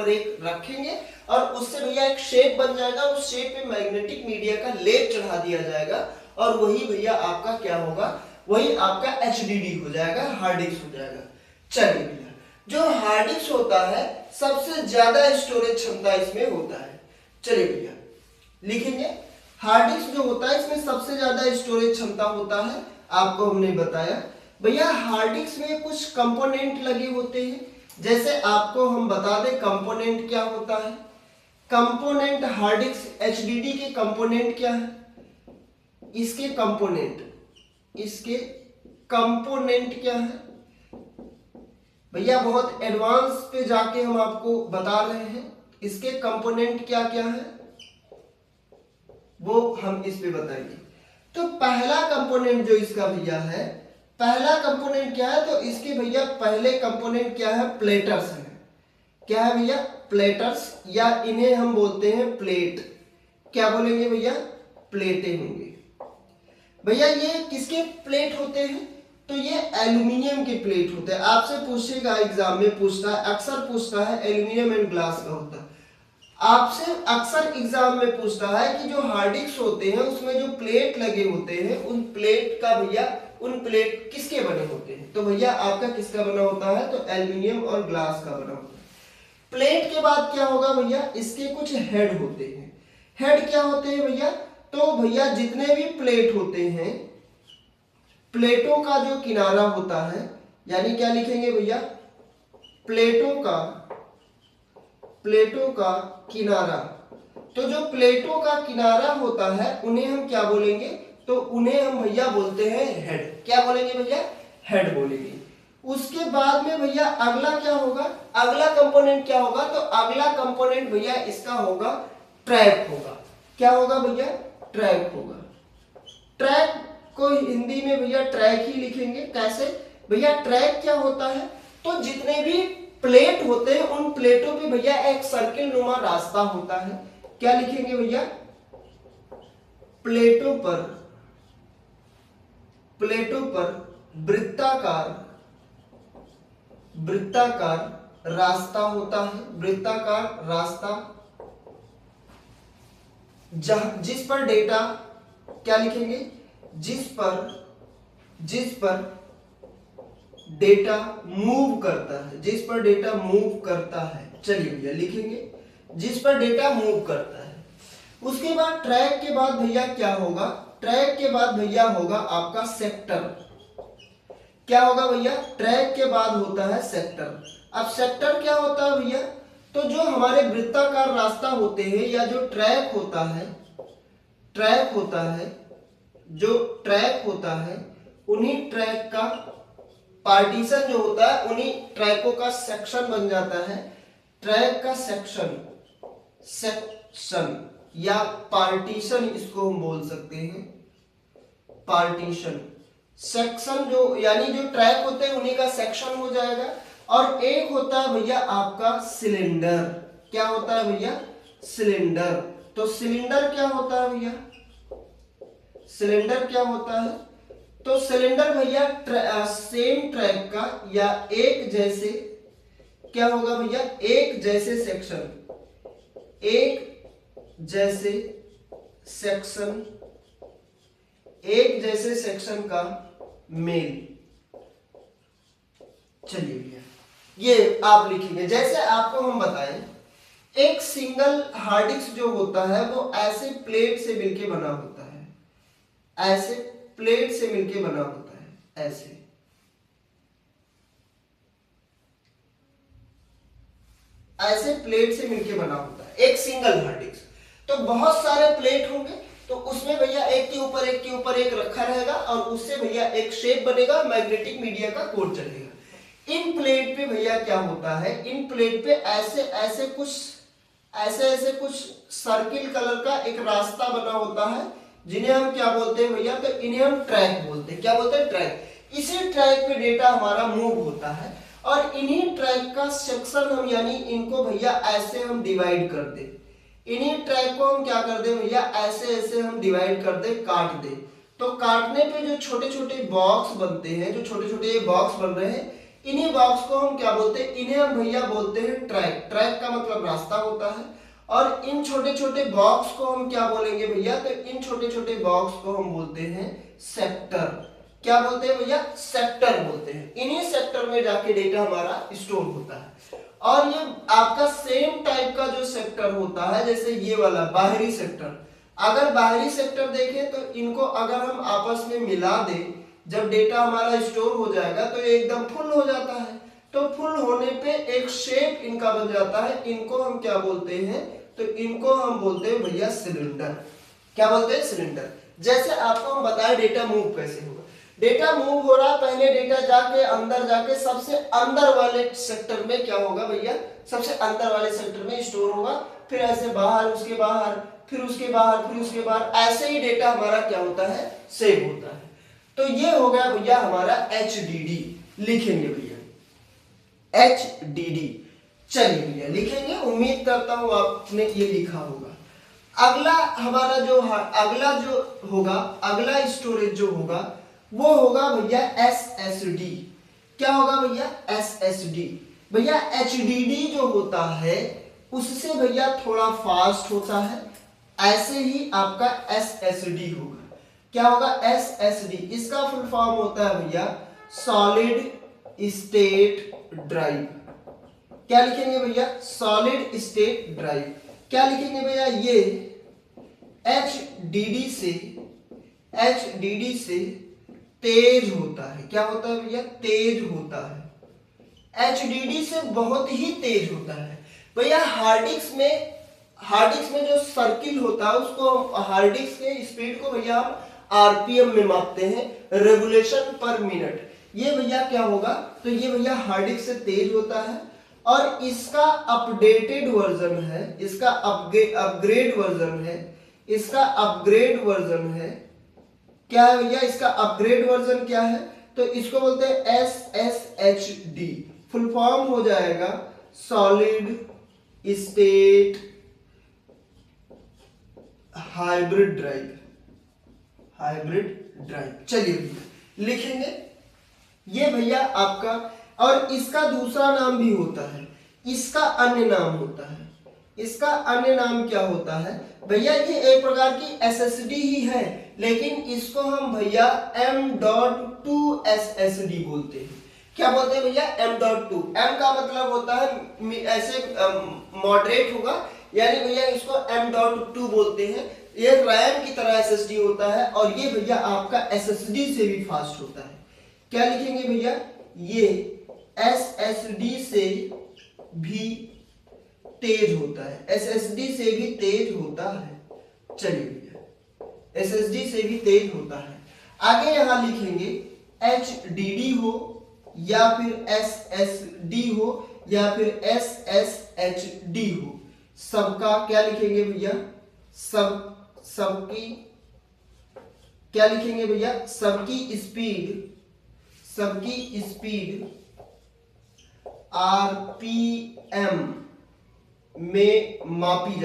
एक रखेंगे, और उससे भैया एक शेप बन जाएगा। उस शेप पे मैग्नेटिक मीडिया का लेप चढ़ा दिया जाएगा, और वही भैया आपका क्या होगा, वही आपका HDD हो जाएगा, हार्ड डिस्क हो जाएगा। चलिए भैया, जो हार्ड डिस्क होता है सबसे ज्यादा स्टोरेज क्षमता इसमें होता है। चलिए भैया लिखेंगे, हार्ड डिस्क जो होता है इसमें सबसे ज्यादा स्टोरेज क्षमता होता है, आपको हमने बताया। भैया हार्ड डिस्क में कुछ कंपोनेंट लगे होते हैं, जैसे आपको हम बता दें कंपोनेंट क्या होता है। कंपोनेंट हार्ड डिस्क HDD के कंपोनेंट क्या है, इसके कंपोनेंट क्या है भैया, बहुत एडवांस पे जाके हम आपको बता रहे हैं, इसके कंपोनेंट क्या क्या है वो हम इस पे बताएंगे। तो पहला कंपोनेंट जो इसका भैया है, पहला कंपोनेंट क्या है, तो इसके भैया पहले कंपोनेंट क्या है, प्लेटर्स है। क्या है भैया, प्लेटर्स, या इन्हें हम बोलते हैं प्लेट। क्या बोलेंगे भैया, प्लेटें होंगे। भैया ये किसके प्लेट होते हैं, तो ये एल्यूमिनियम के प्लेट होते हैं। आपसे पूछेगा एग्जाम में, पूछता है, अक्सर पूछता है, एल्यूमिनियम एंड ग्लास का होता है। आपसे अक्सर एग्जाम में पूछता है कि जो हार्ड डिस्क होते हैं उसमें जो प्लेट लगे होते हैं, उन प्लेट का भैया, उन प्लेट किसके बने होते हैं, तो भैया आपका किसका बना होता है, तो एल्यूमिनियम और ग्लास का बना होता है। प्लेट के बाद क्या होगा भैया, इसके कुछ हेड होते हैं। हेड क्या होते हैं भैया, तो भैया जितने भी प्लेट होते हैं, प्लेटों का जो किनारा होता है, यानी क्या लिखेंगे भैया, प्लेटों का किनारा। तो जो प्लेटों का किनारा होता है उन्हें हम क्या बोलेंगे, तो उन्हें हम भैया बोलते हैं हेड। क्या बोलेंगे भैया, हेड बोलेंगे। उसके बाद में भैया अगला क्या होगा, अगला कंपोनेंट क्या होगा, तो अगला कंपोनेंट भैया इसका होगा ट्रैक होगा। क्या होगा भैया, ट्रैक होगा। ट्रैक को हिंदी में भैया ट्रैक ही लिखेंगे। कैसे भैया, ट्रैक क्या होता है, तो जितने भी प्लेट होते हैं उन प्लेटों पे भैया एक सर्किल नुमा रास्ता होता है। क्या लिखेंगे भैया, प्लेटों पर वृत्ताकार रास्ता होता है, वृत्ताकार रास्ता, जिस पर डेटा, क्या लिखेंगे, जिस पर डेटा मूव करता है, चलिए भैया लिखेंगे, जिस पर डेटा मूव करता है। उसके बाद ट्रैक के बाद भैया क्या होगा, ट्रैक के बाद भैया होगा आपका सेक्टर। क्या होगा भैया, ट्रैक के बाद होता है सेक्टर। अब सेक्टर क्या होता है भैया, तो जो हमारे वृत्ताकार रास्ता होते हैं या जो ट्रैक होता है, जो ट्रैक होता है, उन्हीं ट्रैक का पार्टीशन जो होता है, उन्हीं ट्रैकों का सेक्शन बन जाता है। ट्रैक का सेक्शन या पार्टीशन इसको हम बोल सकते हैं, पार्टीशन। सेक्शन जो, यानी जो ट्रैक होते हैं उन्हीं का सेक्शन हो जाएगा। और एक होता है भैया आपका सिलेंडर। क्या होता है भैया, सिलेंडर। तो सिलेंडर क्या होता है भैया, सिलेंडर क्या होता है, तो सिलेंडर भैया सेम ट्रैक का या एक जैसे, क्या होगा भैया, एक जैसे सेक्शन का मेल। चलिए भैया ये आप लिखेंगे, जैसे आपको हम बताएं, एक सिंगल हार्ड डिस्क जो होता है वो ऐसे प्लेट से मिलके बना होता है, ऐसे प्लेट से मिलके बना होता है, ऐसे प्लेट से मिलके बना होता है एक सिंगल हार्ड डिस्क। तो बहुत सारे प्लेट होंगे, तो उसमें भैया एक के ऊपर एक रखा रहेगा और उससे भैया एक शेप बनेगा, मैग्नेटिक मीडिया का कोड चलेगा। इन प्लेट पे भैया क्या होता है, इन प्लेट पे ऐसे कुछ सर्किल कलर का एक रास्ता बना होता है, जिन्हें हम क्या बोलते हैं भैया, तो इन्हें हम ट्रैक बोलते हैं। क्या बोलते हैं, ट्रैक। इसी ट्रैक पे डेटा हमारा मूव होता है और इन्हीं ट्रैक का सेक्शन हम, यानी इनको भैया ऐसे हम डिवाइड कर दे, इन्हीं ट्रैक को हम क्या कर दे भैया, ऐसे हम डिवाइड कर दे, काट दे। तो काटने पे जो छोटे छोटे बॉक्स बनते हैं, जो छोटे छोटे बॉक्स बन रहे हैं, इन्हीं बॉक्स को हम क्या बोलते हैं, इन्हें हम भैया बोलते हैं ट्रैक। ट्रैक का मतलब रास्ता होता है और इन छोटे छोटे बॉक्स को हम क्या बोलेंगे भैया, तो इन छोटे छोटे बॉक्स को हम बोलते हैं सेक्टर। क्या बोलते हैं भैया, सेक्टर बोलते हैं। इन्हीं सेक्टर में जाके डेटा हमारा स्टोर होता है। और ये आपका सेम टाइप का जो सेक्टर होता है, जैसे ये वाला बाहरी सेक्टर, अगर बाहरी सेक्टर देखें तो इनको अगर हम आपस में मिला दें, जब डेटा हमारा स्टोर हो जाएगा तो ये एकदम फुल हो जाता है। तो फुल होने पे एक शेप इनका बन जाता है, इनको हम क्या बोलते हैं, तो इनको हम बोलते हैं भैया सिलेंडर। क्या बोलते हैं, सिलेंडर। जैसे आपको हम बताएं डेटा मूव कैसे होगा। डेटा मूव हो रहा, पहले डेटा जाके अंदर जाके सबसे अंदर वाले सेक्टर में क्या होगा भैया, सबसे अंदर वाले सेक्टर में स्टोर होगा, फिर ऐसे बाहर, उसके बाहर, फिर उसके बाहर, फिर उसके बाहर, ऐसे ही डेटा हमारा क्या होता है, सेव होता है। तो ये हो गया भैया हमारा HDD। लिखेंगे भैया HDD। चलिए भैया लिखेंगे, उम्मीद करता हूं आपने ये लिखा होगा। अगला हमारा जो होगा, अगला स्टोरेज जो होगा वो होगा भैया SSD। क्या होगा भैया, SSD। भैया HDD जो होता है उससे भैया थोड़ा फास्ट होता है, ऐसे ही आपका SSD होगा। क्या होगा, SSD। इसका फुल फॉर्म होता है भैया सॉलिड स्टेट ड्राइव। क्या लिखेंगे भैया, सॉलिड स्टेट ड्राइव। क्या लिखेंगे भैया, ये HDD से तेज होता है। क्या होता है भैया, तेज होता है। HDD से बहुत ही तेज होता है भैया। हार्ड डिस्क में जो सर्किल होता है उसको, हार्ड डिस्क के स्पीड को भैया हम RPM में मापते हैं, रेवोल्यूशन पर मिनट। ये भैया क्या होगा, तो ये भैया हार्ड डिस्क से तेज होता है। और इसका अपडेटेड वर्जन है, इसका अपग्रेड वर्जन है, इसका अपग्रेड वर्जन है। क्या है भैया, इसका अपग्रेड वर्जन क्या है, तो इसको बोलते हैं SSHD। फुल फॉर्म हो जाएगा सॉलिड स्टेट हाइब्रिड ड्राइव। चलिए भैया लिखेंगे ये भैया आपका। और इसका दूसरा नाम भी होता है, इसका अन्य नाम होता है। इसका अन्य नाम क्या होता है भैया, ये एक प्रकार की SSD ही है, लेकिन इसको हम भैया M.2 SSD बोलते हैं। क्या बोलते हैं भैया, M.2। M का मतलब होता है ऐसे मॉडरेट होगा, यानी भैया इसको M.2 बोलते हैं। ये रैम की तरह SSD होता है, और ये भैया आपका SSD से भी फास्ट होता है। क्या लिखेंगे भैया, ये SSD से भी तेज होता है, SSD से भी तेज होता है। चलिए भैया SSD से भी तेज होता है। आगे यहां लिखेंगे HDD हो या फिर SSD हो या फिर SSHD हो, सबका क्या लिखेंगे भैया, सबकी क्या लिखेंगे भैया, सबकी स्पीड RPM में मापी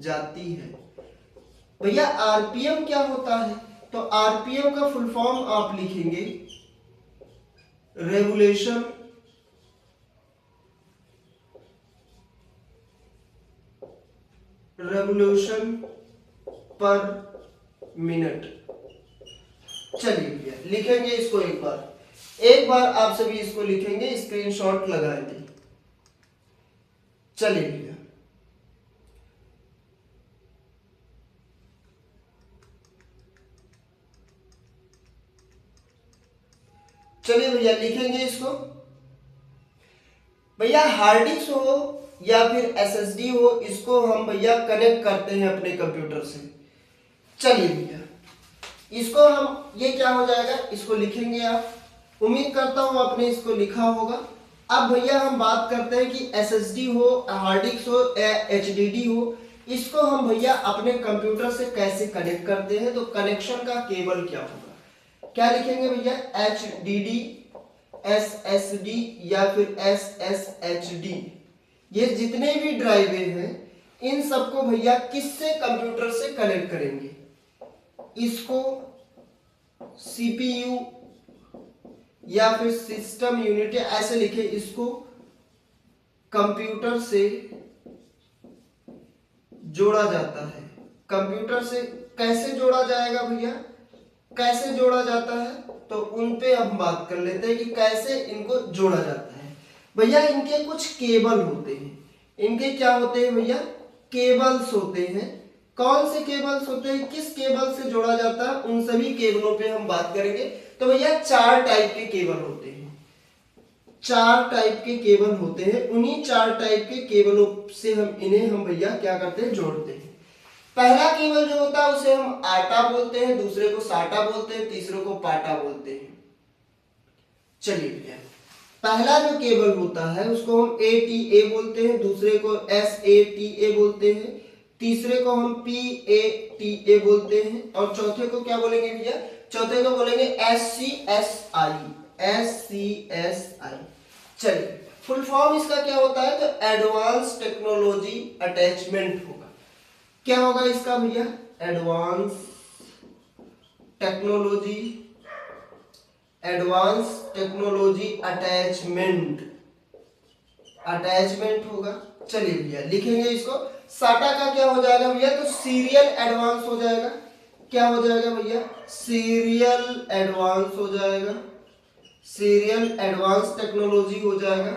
जाती है। भैया RPM क्या होता है, तो RPM का फुल फॉर्म आप लिखेंगे रेवोल्यूशन पर मिनट। चलिए भैया लिखेंगे इसको एक बार आप सभी इसको लिखेंगे, स्क्रीनशॉट लगाएंगे। चलिए भैया लिखेंगे इसको। भैया हार्ड डिस्क हो या फिर SSD हो, इसको हम भैया कनेक्ट करते हैं अपने कंप्यूटर से। चलिए भैया इसको हम, ये क्या हो जाएगा, इसको लिखेंगे आप। उम्मीद करता हूं आपने इसको लिखा होगा। अब भैया हम बात करते हैं कि SSD हो, हार्ड डिस्क हो या HDD हो, इसको हम भैया अपने कंप्यूटर से कैसे कनेक्ट करते हैं, तो कनेक्शन का केबल क्या होगा। क्या लिखेंगे भैया, HDD, SSD या फिर SSHD। ये जितने भी ड्राइवें हैं इन सबको भैया किससे, कंप्यूटर से कनेक्ट करेंगे। इसको CPU या फिर सिस्टम यूनिट ऐसे लिखे, इसको कंप्यूटर से जोड़ा जाता है। कंप्यूटर से कैसे जोड़ा जाएगा भैया, कैसे जोड़ा जाता है, तो उन पे हम बात कर लेते हैं कि कैसे इनको जोड़ा जाता है। भैया इनके कुछ केबल होते हैं, इनके क्या होते हैं भैया, केबल्स होते हैं। कौन से केबल्स होते हैं, किस केबल से जोड़ा जाता है, उन सभी केबलों पे हम बात करेंगे। तो भैया 4 टाइप के केबल होते हैं, 4 टाइप के केबल होते हैं। उन्हीं 4 टाइप के केबलों से हम भैया क्या करते हैं, जोड़ते हैं। पहला केबल जो होता है उसे हम आटा बोलते हैं, दूसरे को साटा बोलते हैं, तीसरे को पाटा बोलते हैं। चलिए भैया, पहला जो केबल होता है उसको हम ATA बोलते हैं, दूसरे को SATA बोलते हैं, तीसरे को हम PATA बोलते हैं, और चौथे को क्या बोलेंगे भैया, चौथे को बोलेंगे SCSI। चलिए, फुल फॉर्म इसका क्या होता है, तो एडवांस टेक्नोलॉजी अटैचमेंट होगा। क्या होगा इसका भैया, एडवांस टेक्नोलॉजी अटैचमेंट होगा। चलिए भैया लिखेंगे इसको। साटा का क्या हो जाएगा भैया, तो सीरियल एडवांस हो जाएगा। क्या हो जाएगा भैया, सीरियल एडवांस हो जाएगा, सीरियल एडवांस टेक्नोलॉजी हो जाएगा,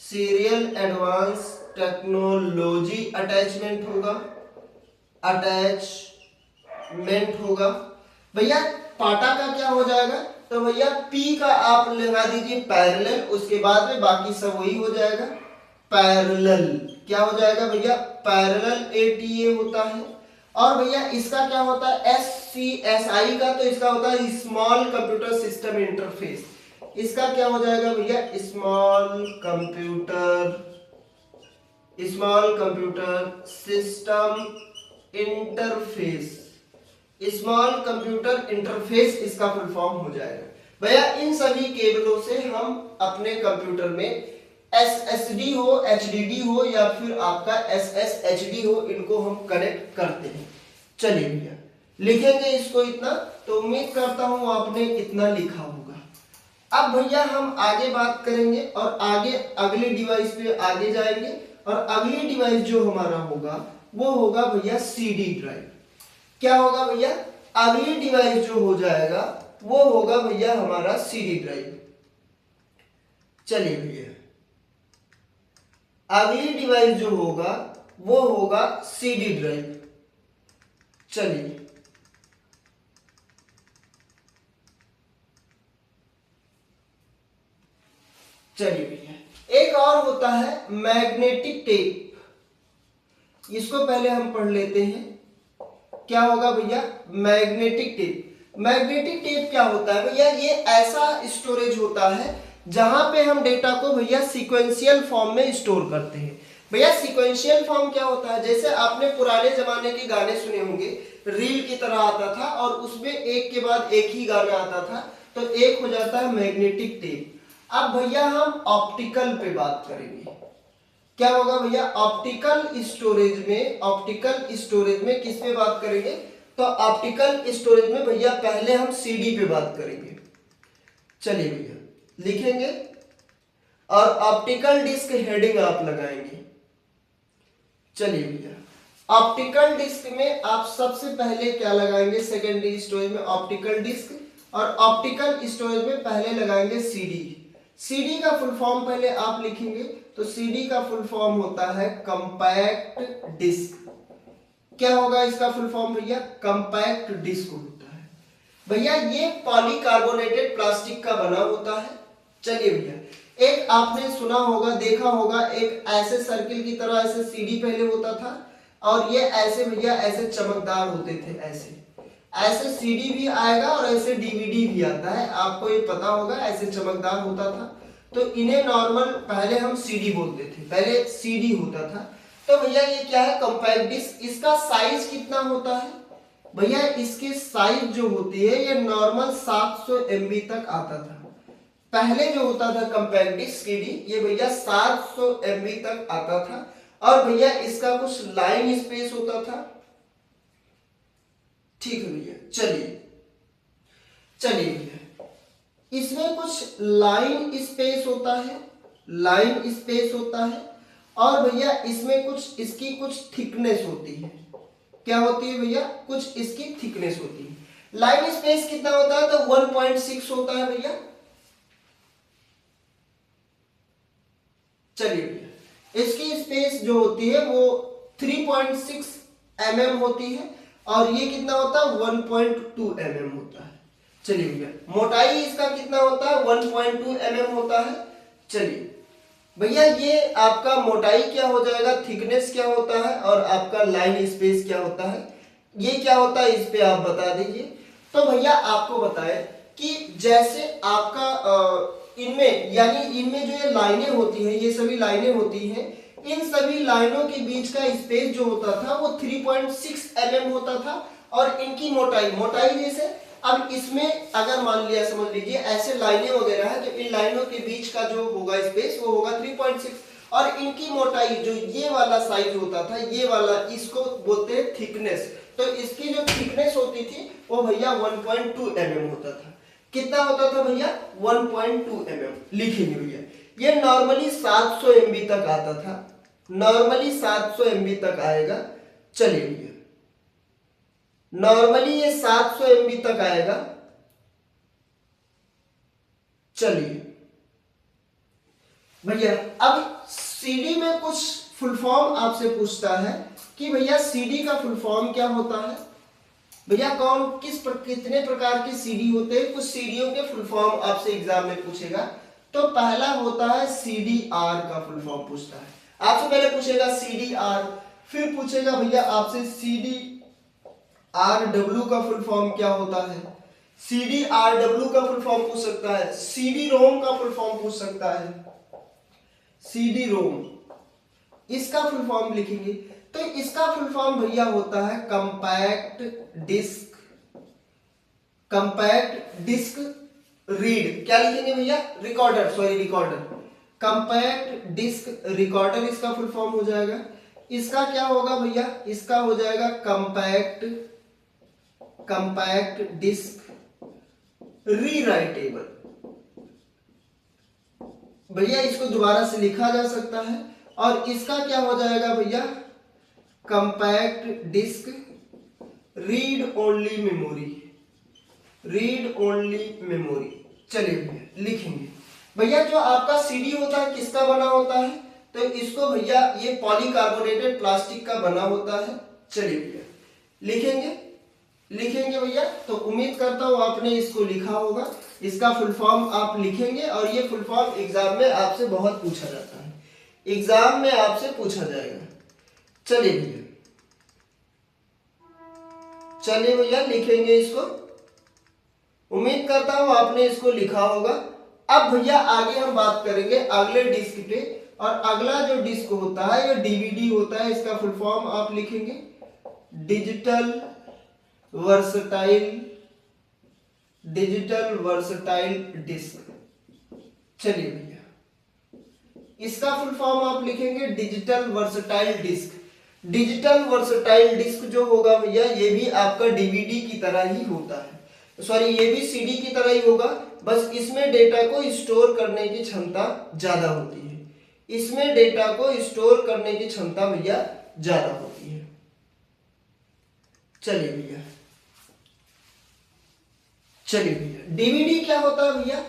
सीरियल एडवांस टेक्नोलॉजी अटैचमेंट होगा। भैया पाटा का क्या हो जाएगा, तो भैया पी का आप लगा दीजिए पैरेलल, उसके बाद में बाकी सब वही हो जाएगा, पैरेलल। क्या हो जाएगा भैया, पैरेलल ATA होता है। और भैया इसका क्या होता है, SCSI का, तो इसका होता है स्मॉल कंप्यूटर सिस्टम इंटरफेस। इसका क्या हो जाएगा भैया, small computer system interface, small computer interface इसका फुल फॉर्म हो जाएगा। भैया इन सभी केबलों से हम अपने कंप्यूटर में SSD हो, HDD हो, या फिर आपका SSHD हो, इनको हम कनेक्ट करते हैं। चलिए भैया लिखेंगे इसको इतना, तो उम्मीद करता हूं आपने इतना लिखा होगा। अब भैया हम आगे बात करेंगे और आगे अगले डिवाइस पे आगे जाएंगे, और अगली डिवाइस जो हमारा होगा वो होगा भैया CD ड्राइव। क्या होगा भैया, अगली डिवाइस जो हो जाएगा वो होगा भैया हमारा CD ड्राइव। चलिए भैया अगली डिवाइस जो होगा वो होगा CD ड्राइव। चलिए भैया एक और होता है मैग्नेटिक टेप, इसको पहले हम पढ़ लेते हैं। क्या होगा भैया, मैग्नेटिक टेप। मैग्नेटिक टेप क्या होता है भैया, ये ऐसा स्टोरेज होता है जहां पे हम डेटा को भैया सीक्वेंशियल फॉर्म में स्टोर करते हैं। भैया सीक्वेंशियल फॉर्म क्या होता है, जैसे आपने पुराने जमाने के गाने सुने होंगे, रील की तरह आता था और उसमें एक के बाद एक ही गाना आता था, तो एक हो जाता है मैग्नेटिक टेप। अब भैया हम ऑप्टिकल पे बात करेंगे। क्या होगा भैया, ऑप्टिकल स्टोरेज में किस पे बात करेंगे, तो ऑप्टिकल स्टोरेज में भैया पहले हम CD पे बात करेंगे। चलिए भैया लिखेंगे, और ऑप्टिकल डिस्क हेडिंग आप लगाएंगे। चलिए भैया ऑप्टिकल डिस्क में आप सबसे पहले क्या लगाएंगे, सेकेंडरी स्टोरेज में ऑप्टिकल डिस्क, और ऑप्टिकल स्टोरेज में पहले लगाएंगे CD। CD का फुल फॉर्म पहले आप लिखेंगे, तो CD का फुल फॉर्म होता है कंपैक्ट डिस्क। क्या होगा इसका फुल फॉर्म भैया, कंपैक्ट डिस्क होता है। भैया ये पॉलीकार्बोनेटेड प्लास्टिक का बना होता है। चलिए भैया एक आपने सुना होगा, देखा होगा, एक ऐसे सर्किल की तरह ऐसे CD पहले होता था, और ये ऐसे भैया ऐसे चमकदार होते थे, ऐसे CD भी आएगा और ऐसे DVD भी आता है, आपको ये पता होगा, ऐसे चमकदार होता था। तो इन्हें नॉर्मल पहले हम CD बोलते थे, पहले CD होता था। तो भैया ये क्या है, कंपैक्ट डिस्क। इसका साइज कितना होता है भैया, इसकी साइज जो होती है ये नॉर्मल 700 MB तक आता था। पहले जो होता था कंपैक्ट डिस्क CD, ये भैया 700 MB तक आता था, और भैया इसका कुछ लाइन स्पेस होता था। ठीक है भैया, चलिए भैया इसमें कुछ लाइन स्पेस होता है, और भैया इसमें कुछ इसकी कुछ थिकनेस होती है। क्या होती है भैया? कुछ इसकी थिकनेस होती है। लाइन स्पेस कितना होता है? तो 1.6 होता है भैया। चलिए भैया, इसकी स्पेस जो होती है वो 3.6 mm होती है और ये कितना होता है? 1.2 mm होता है। चलिए भैया, मोटाई इसका कितना होता है? 1.2 mm होता है। चलिए भैया, ये आपका मोटाई क्या हो जाएगा, थिकनेस क्या होता है और आपका लाइन स्पेस क्या होता है, ये क्या होता है, इस पे आप बता दीजिए। तो भैया आपको बताए कि जैसे आपका इनमें यानी इनमें जो ये लाइनें होती हैं, ये सभी लाइनें होती हैं, इन सभी लाइनों के बीच का स्पेस जो होता था वो 3.6 mm होता था और इनकी मोटाई जैसे अब इसमें अगर मान लिया, समझ लीजिए ऐसे लाइनें वगैरह है, तो इन लाइनों के बीच का जो होगा स्पेस वो होगा 3.6 और इनकी मोटाई जो ये वाला साइज होता था, ये वाला, इसको बोलते हैं थिकनेस। तो इसकी जो थिकनेस होती थी वो भैया 1.2 mm होता था। कितना होता था भैया? 1.2 mm। लिखेंगे भैया, ये नॉर्मली 700 MB तक आता था, नॉर्मली 700 MB तक आएगा। चलिए भैया, नॉर्मली ये 700 MB तक आएगा। चलिए भैया, अब सीडी में कुछ फुल फॉर्म आपसे पूछता है कि भैया सीडी का फुल फॉर्म क्या होता है। भैया कितने प्रकार के सीडी होते हैं, कुछ सीडीओ के फुल फॉर्म आपसे एग्जाम में पूछेगा। तो पहला होता है सीडीआर का फुल फॉर्म पूछता है आपसे, पहले पूछेगा सीडीआर, फिर पूछेगा भैया आपसे सीडीआरडब्ल्यू का फुल फॉर्म क्या होता है, सीडीआरडब्ल्यू का फुल फॉर्म पूछ सकता है, सीडी रोम का फुल फॉर्म पूछ सकता है, सीडी रोम, इसका फुल फॉर्म लिखेंगे। तो इसका फुल फॉर्म भैया होता है कंपैक्ट डिस्क रीड। क्या लिखेंगे भैया? रिकॉर्डर। कंपैक्ट डिस्क रिकॉर्डर इसका फुल फॉर्म हो जाएगा। इसका क्या होगा भैया? इसका हो जाएगा कंपैक्ट डिस्क रीराइटेबल। भैया इसको दोबारा से लिखा जा सकता है और इसका क्या हो जाएगा भैया? Compact disc read only memory. चलिए भैया लिखेंगे। भैया जो आपका सीडी होता है किसका बना होता है? तो इसको भैया ये पॉलीकार्बोनेटेड प्लास्टिक का बना होता है। चलिए भैया लिखेंगे भैया। तो उम्मीद करता हूं आपने इसको लिखा होगा। इसका फुल फॉर्म आप लिखेंगे और ये फुल फॉर्म एग्जाम में आपसे बहुत पूछा जाता है, एग्जाम में आपसे पूछा जाएगा। चलिए भैया लिखेंगे इसको। उम्मीद करता हूं आपने इसको लिखा होगा। अब भैया आगे हम बात करेंगे अगले डिस्क पे, और अगला जो डिस्क होता है ये डीवीडी होता है। इसका फुल फॉर्म आप लिखेंगे डिजिटल वर्सटाइल डिस्क। चलिए भैया इसका फुल फॉर्म आप लिखेंगे डिजिटल वर्सटाइल डिस्क जो होगा भैया ये भी आपका डीवीडी की तरह ही होता है, सॉरी ये भी सीडी की तरह ही होगा, बस इसमें डेटा को स्टोर करने की क्षमता ज्यादा होती है। इसमें डेटा को स्टोर करने की क्षमता भैया ज्यादा होती है। चलिए भैया डीवीडी क्या होता है भैया?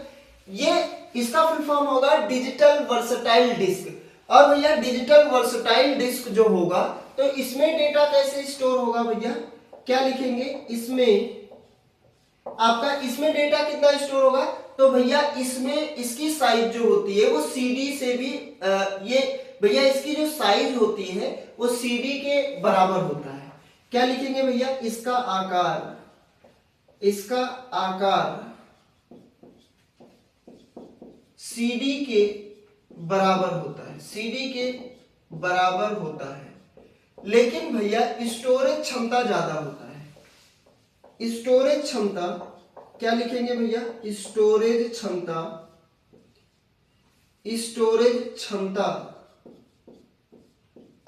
ये इसका फुल फॉर्म होगा डिजिटल वर्सटाइल डिस्क। और भैया डिजिटल वर्सटाइल डिस्क जो होगा तो इसमें डेटा कैसे स्टोर होगा भैया? क्या लिखेंगे इसमें? आपका इसमें डेटा कितना स्टोर होगा? तो भैया इसमें इसकी साइज जो होती है वो सीडी से भी ये भैया इसकी जो साइज होती है वो सीडी के बराबर होता है। क्या लिखेंगे भैया? इसका आकार सीडी के बराबर होता है, लेकिन भैया स्टोरेज क्षमता ज्यादा होता है। स्टोरेज क्षमता क्या लिखेंगे भैया? स्टोरेज क्षमता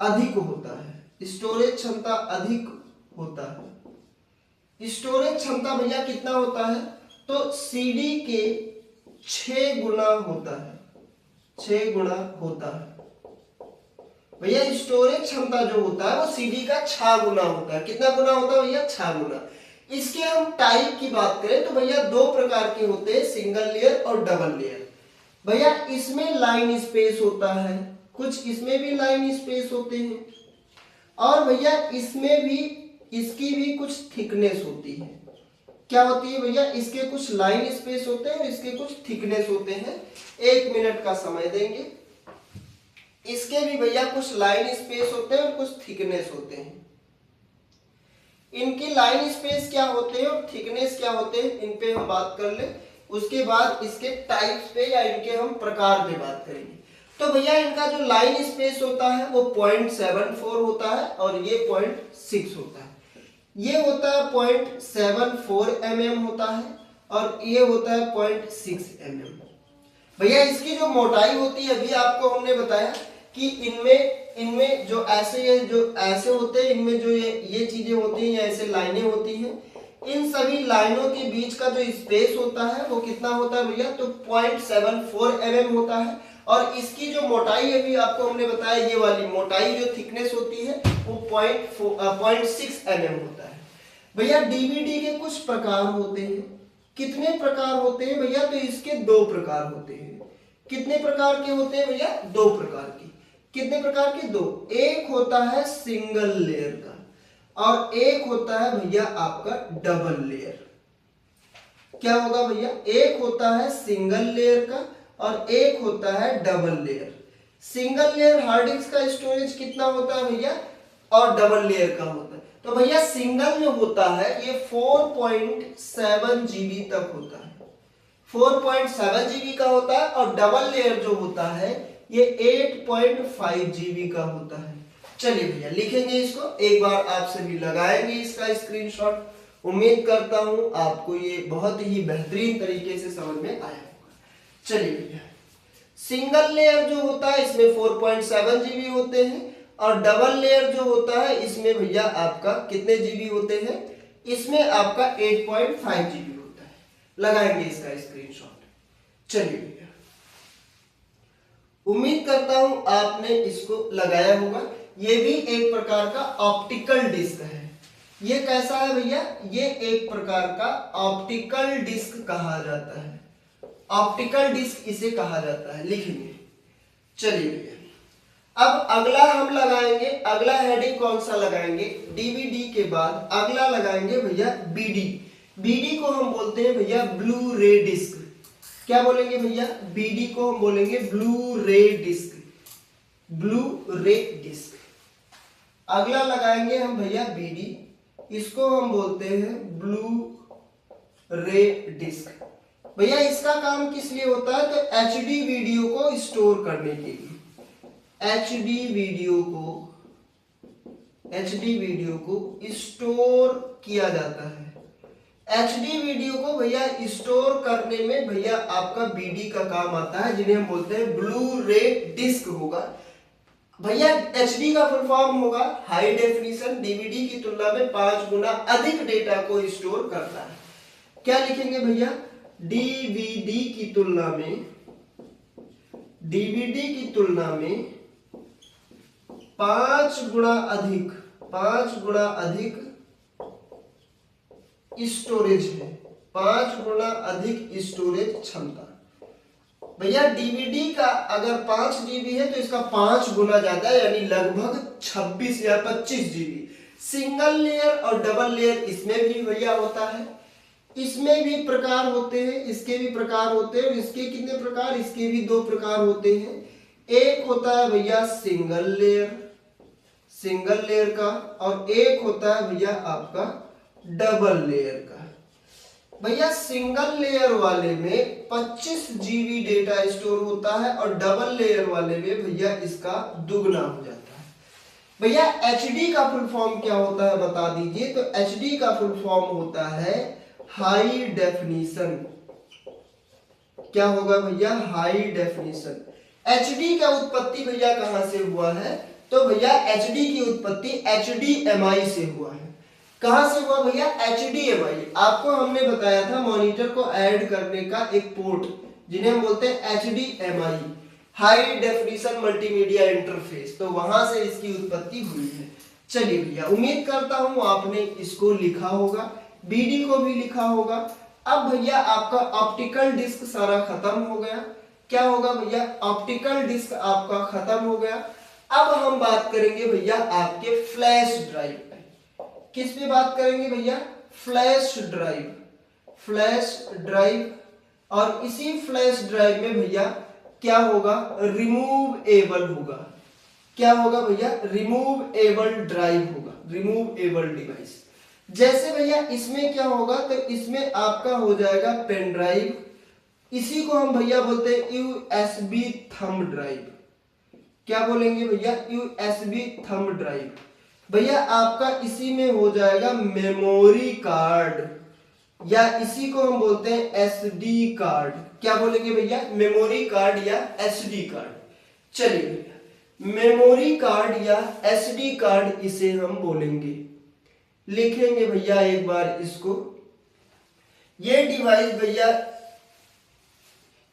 अधिक होता है। स्टोरेज क्षमता भैया कितना होता है? तो सीडी के 6 गुना होता है। भैया स्टोरेज क्षमता जो होता है वो CD का 6 गुना होता है। कितना गुना होता है भैया? 6 गुना। इसके हम टाइप की बात करें तो भैया दो प्रकार के होते हैं, सिंगल लेयर और डबल लेयर। भैया इसमें लाइन स्पेस होता है, कुछ इसमें भी लाइन स्पेस होते हैं, और भैया इसमें भी इसकी भी कुछ थिकनेस होती है। क्या होती है भैया? इसके कुछ लाइन स्पेस होते हैं और इसके कुछ थिकनेस होते हैं। 1 मिनट का समय देंगे। इसके भी भैया कुछ लाइन स्पेस होते हैं और कुछ थिकनेस होते हैं। इनकी लाइन स्पेस क्या होते हैं और थिकनेस क्या होते हैं, इन पे हम बात कर ले। उसके बाद इसके टाइप्स पे या इनके हम प्रकार पे बात करेंगे। तो भैया इनका जो लाइन स्पेस होता है वो 0.74 होता है और ये 0.6 होता है। ये होता है 0.74 mm होता है और ये होता है 0.6 mm। भैया इसकी जो मोटाई होती है, अभी आपको हमने बताया कि इनमें जो ऐसे होते हैं, इनमें जो ये चीजें होती हैं, ऐसे लाइनें होती हैं, इन सभी लाइनों के बीच का जो स्पेस होता है वो कितना होता है भैया? तो 0.74 mm होता है। और इसकी जो मोटाई अभी आपको हमने बताया, ये वाली मोटाई जो थिकनेस होती है वो 0.6 mm होता है। भैया डीवीडी के कुछ प्रकार होते हैं। कितने प्रकार होते हैं भैया? तो इसके 2 प्रकार होते हैं। कितने प्रकार के होते हैं भैया? 2 प्रकार के। कितने प्रकार के? 2। एक होता है सिंगल लेयर का और एक होता है भैया आपका डबल लेयर। क्या होगा भैया? एक होता है सिंगल लेयर का और एक होता है double layer. Single layer hard disk का स्टोरेज कितना होता है भैया? और डबल लेयर का होता है। तो भैया सिंगल जो होता है ये 4.7 GB तक होता है, 4.7 GB का होता है। और डबल लेयर जो होता है ये 8.5 GB का होता है। चलिए भैया लिखेंगे इसको, एक बार आप सभी लगाएंगे इसका स्क्रीनशॉट। उम्मीद करता हूं आपको ये बहुत ही बेहतरीन तरीके से समझ में आया होगा। चलिए भैया, सिंगल लेयर जो होता है इसमें 4.7 GB होते हैं और डबल लेयर जो होता है इसमें भैया आपका कितने GB होते हैं? इसमें आपका 8.5 GB होता है। लगाएंगे इसका स्क्रीनशॉट। चलिए भैया, उम्मीद करता हूं आपने इसको लगाया होगा। ये भी एक प्रकार का ऑप्टिकल डिस्क है। ये कैसा है भैया? ये एक प्रकार का ऑप्टिकल डिस्क कहा जाता है। ऑप्टिकल डिस्क इसे कहा जाता है, लिखेंगे। चलिए भैया, अब अगला हम लगाएंगे, अगला हेडिंग कौन सा लगाएंगे? डीवीडी के बाद अगला लगाएंगे भैया बीडी। बीडी को हम बोलते हैं भैया ब्लू रे डिस्क। क्या बोलेंगे भैया? बीडी को हम बोलेंगे ब्लू रे डिस्क। ब्लू रे डिस्क। अगला लगाएंगे हम भैया बीडी, इसको हम बोलते हैं ब्लू रे डिस्क। भैया इसका काम किस लिए होता है? तो एचडी वीडियो को स्टोर करने के लिए। एचडी वीडियो को स्टोर किया जाता है। एचडी वीडियो को भैया स्टोर करने में भैया आपका बीडी का काम आता है, जिन्हें हम बोलते हैं ब्लू रे डिस्क होगा। भैया एचडी का फुल फॉर्म होगा हाई डेफिनेशन, डीवीडी की तुलना में 5 गुना अधिक डेटा को स्टोर करता है। क्या लिखेंगे भैया? डीवीडी की तुलना में 5 गुना अधिक स्टोरेज है। 5 गुना अधिक स्टोरेज क्षमता। भैया डीवीडी का अगर 5 GB है तो इसका 5 गुना ज्यादा है, यानी लगभग 26 या 25 GB। सिंगल लेयर और डबल लेयर इसमें भी भैया होता है। इसमें भी प्रकार होते हैं, इसके भी प्रकार होते हैं। और इसके कितने प्रकार? इसके भी 2 प्रकार होते हैं। एक होता है भैया सिंगल लेयर का और एक होता है भैया आपका डबल लेयर का। भैया सिंगल लेयर वाले में 25 GB डेटा स्टोर होता है और डबल लेयर वाले में भैया इसका दुगना हो जाता है। भैया एचडी का फुल फॉर्म क्या होता है बता दीजिए? तो एचडी का फुल फॉर्म होता है हाई डेफिनेशन। क्या होगा भैया? High definition. एचडी का उत्पत्ति भैया कहां से हुआ है? तो भैया एचडी की उत्पत्ति एचडीएमआई से हुआ है। कहां से हुआ भैया? एचडीएमआई। आपको हमने बताया था मॉनिटर को ऐड करने का एक पोर्ट, जिन्हें हम बोलते हैं HDMI. High definition multimedia interface, तो वहां से इसकी उत्पत्ति हुई है। चलिए भैया, उम्मीद करता हूं आपने इसको लिखा होगा, बीडी को भी लिखा होगा। अब भैया आपका ऑप्टिकल डिस्क सारा खत्म हो गया। क्या होगा भैया, ऑप्टिकल डिस्क आपका खत्म हो गया। अब हम बात करेंगे भैया आपके फ्लैश ड्राइव पे। किस पे बात करेंगे भैया, फ्लैश ड्राइव, फ्लैश ड्राइव। और इसी फ्लैश ड्राइव में भैया क्या होगा, रिमूवेबल होगा। क्या होगा भैया, रिमूवेबल ड्राइव होगा, रिमूवेबल डिवाइस। जैसे भैया इसमें क्या होगा, तो इसमें आपका हो जाएगा पेन ड्राइव, इसी को हम भैया बोलते हैं यूएसबी थंब ड्राइव। क्या बोलेंगे भैया, यूएसबी थंब ड्राइव। भैया आपका इसी में हो जाएगा मेमोरी कार्ड, या इसी को हम बोलते हैं एसडी कार्ड। क्या बोलेंगे भैया, मेमोरी कार्ड या एसडी कार्ड। चलिए भैया, मेमोरी कार्ड या एसडी कार्ड इसे हम बोलेंगे। लिखेंगे भैया एक बार इसको। ये डिवाइस भैया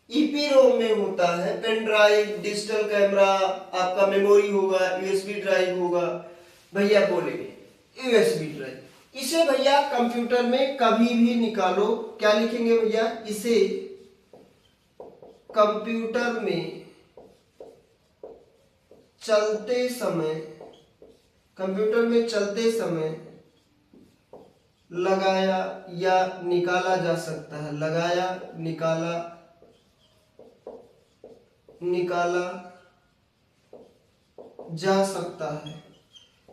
ईपीरोम में होता है, पेन ड्राइव, डिजिटल कैमरा, आपका मेमोरी होगा, यूएसबी ड्राइव होगा। भैया बोलेंगे यूएसबी ड्राइव। इसे भैया कंप्यूटर में कभी भी निकालो, क्या लिखेंगे भैया, इसे कंप्यूटर में चलते समय, कंप्यूटर में चलते समय लगाया या निकाला जा सकता है, लगाया, निकाला जा सकता है।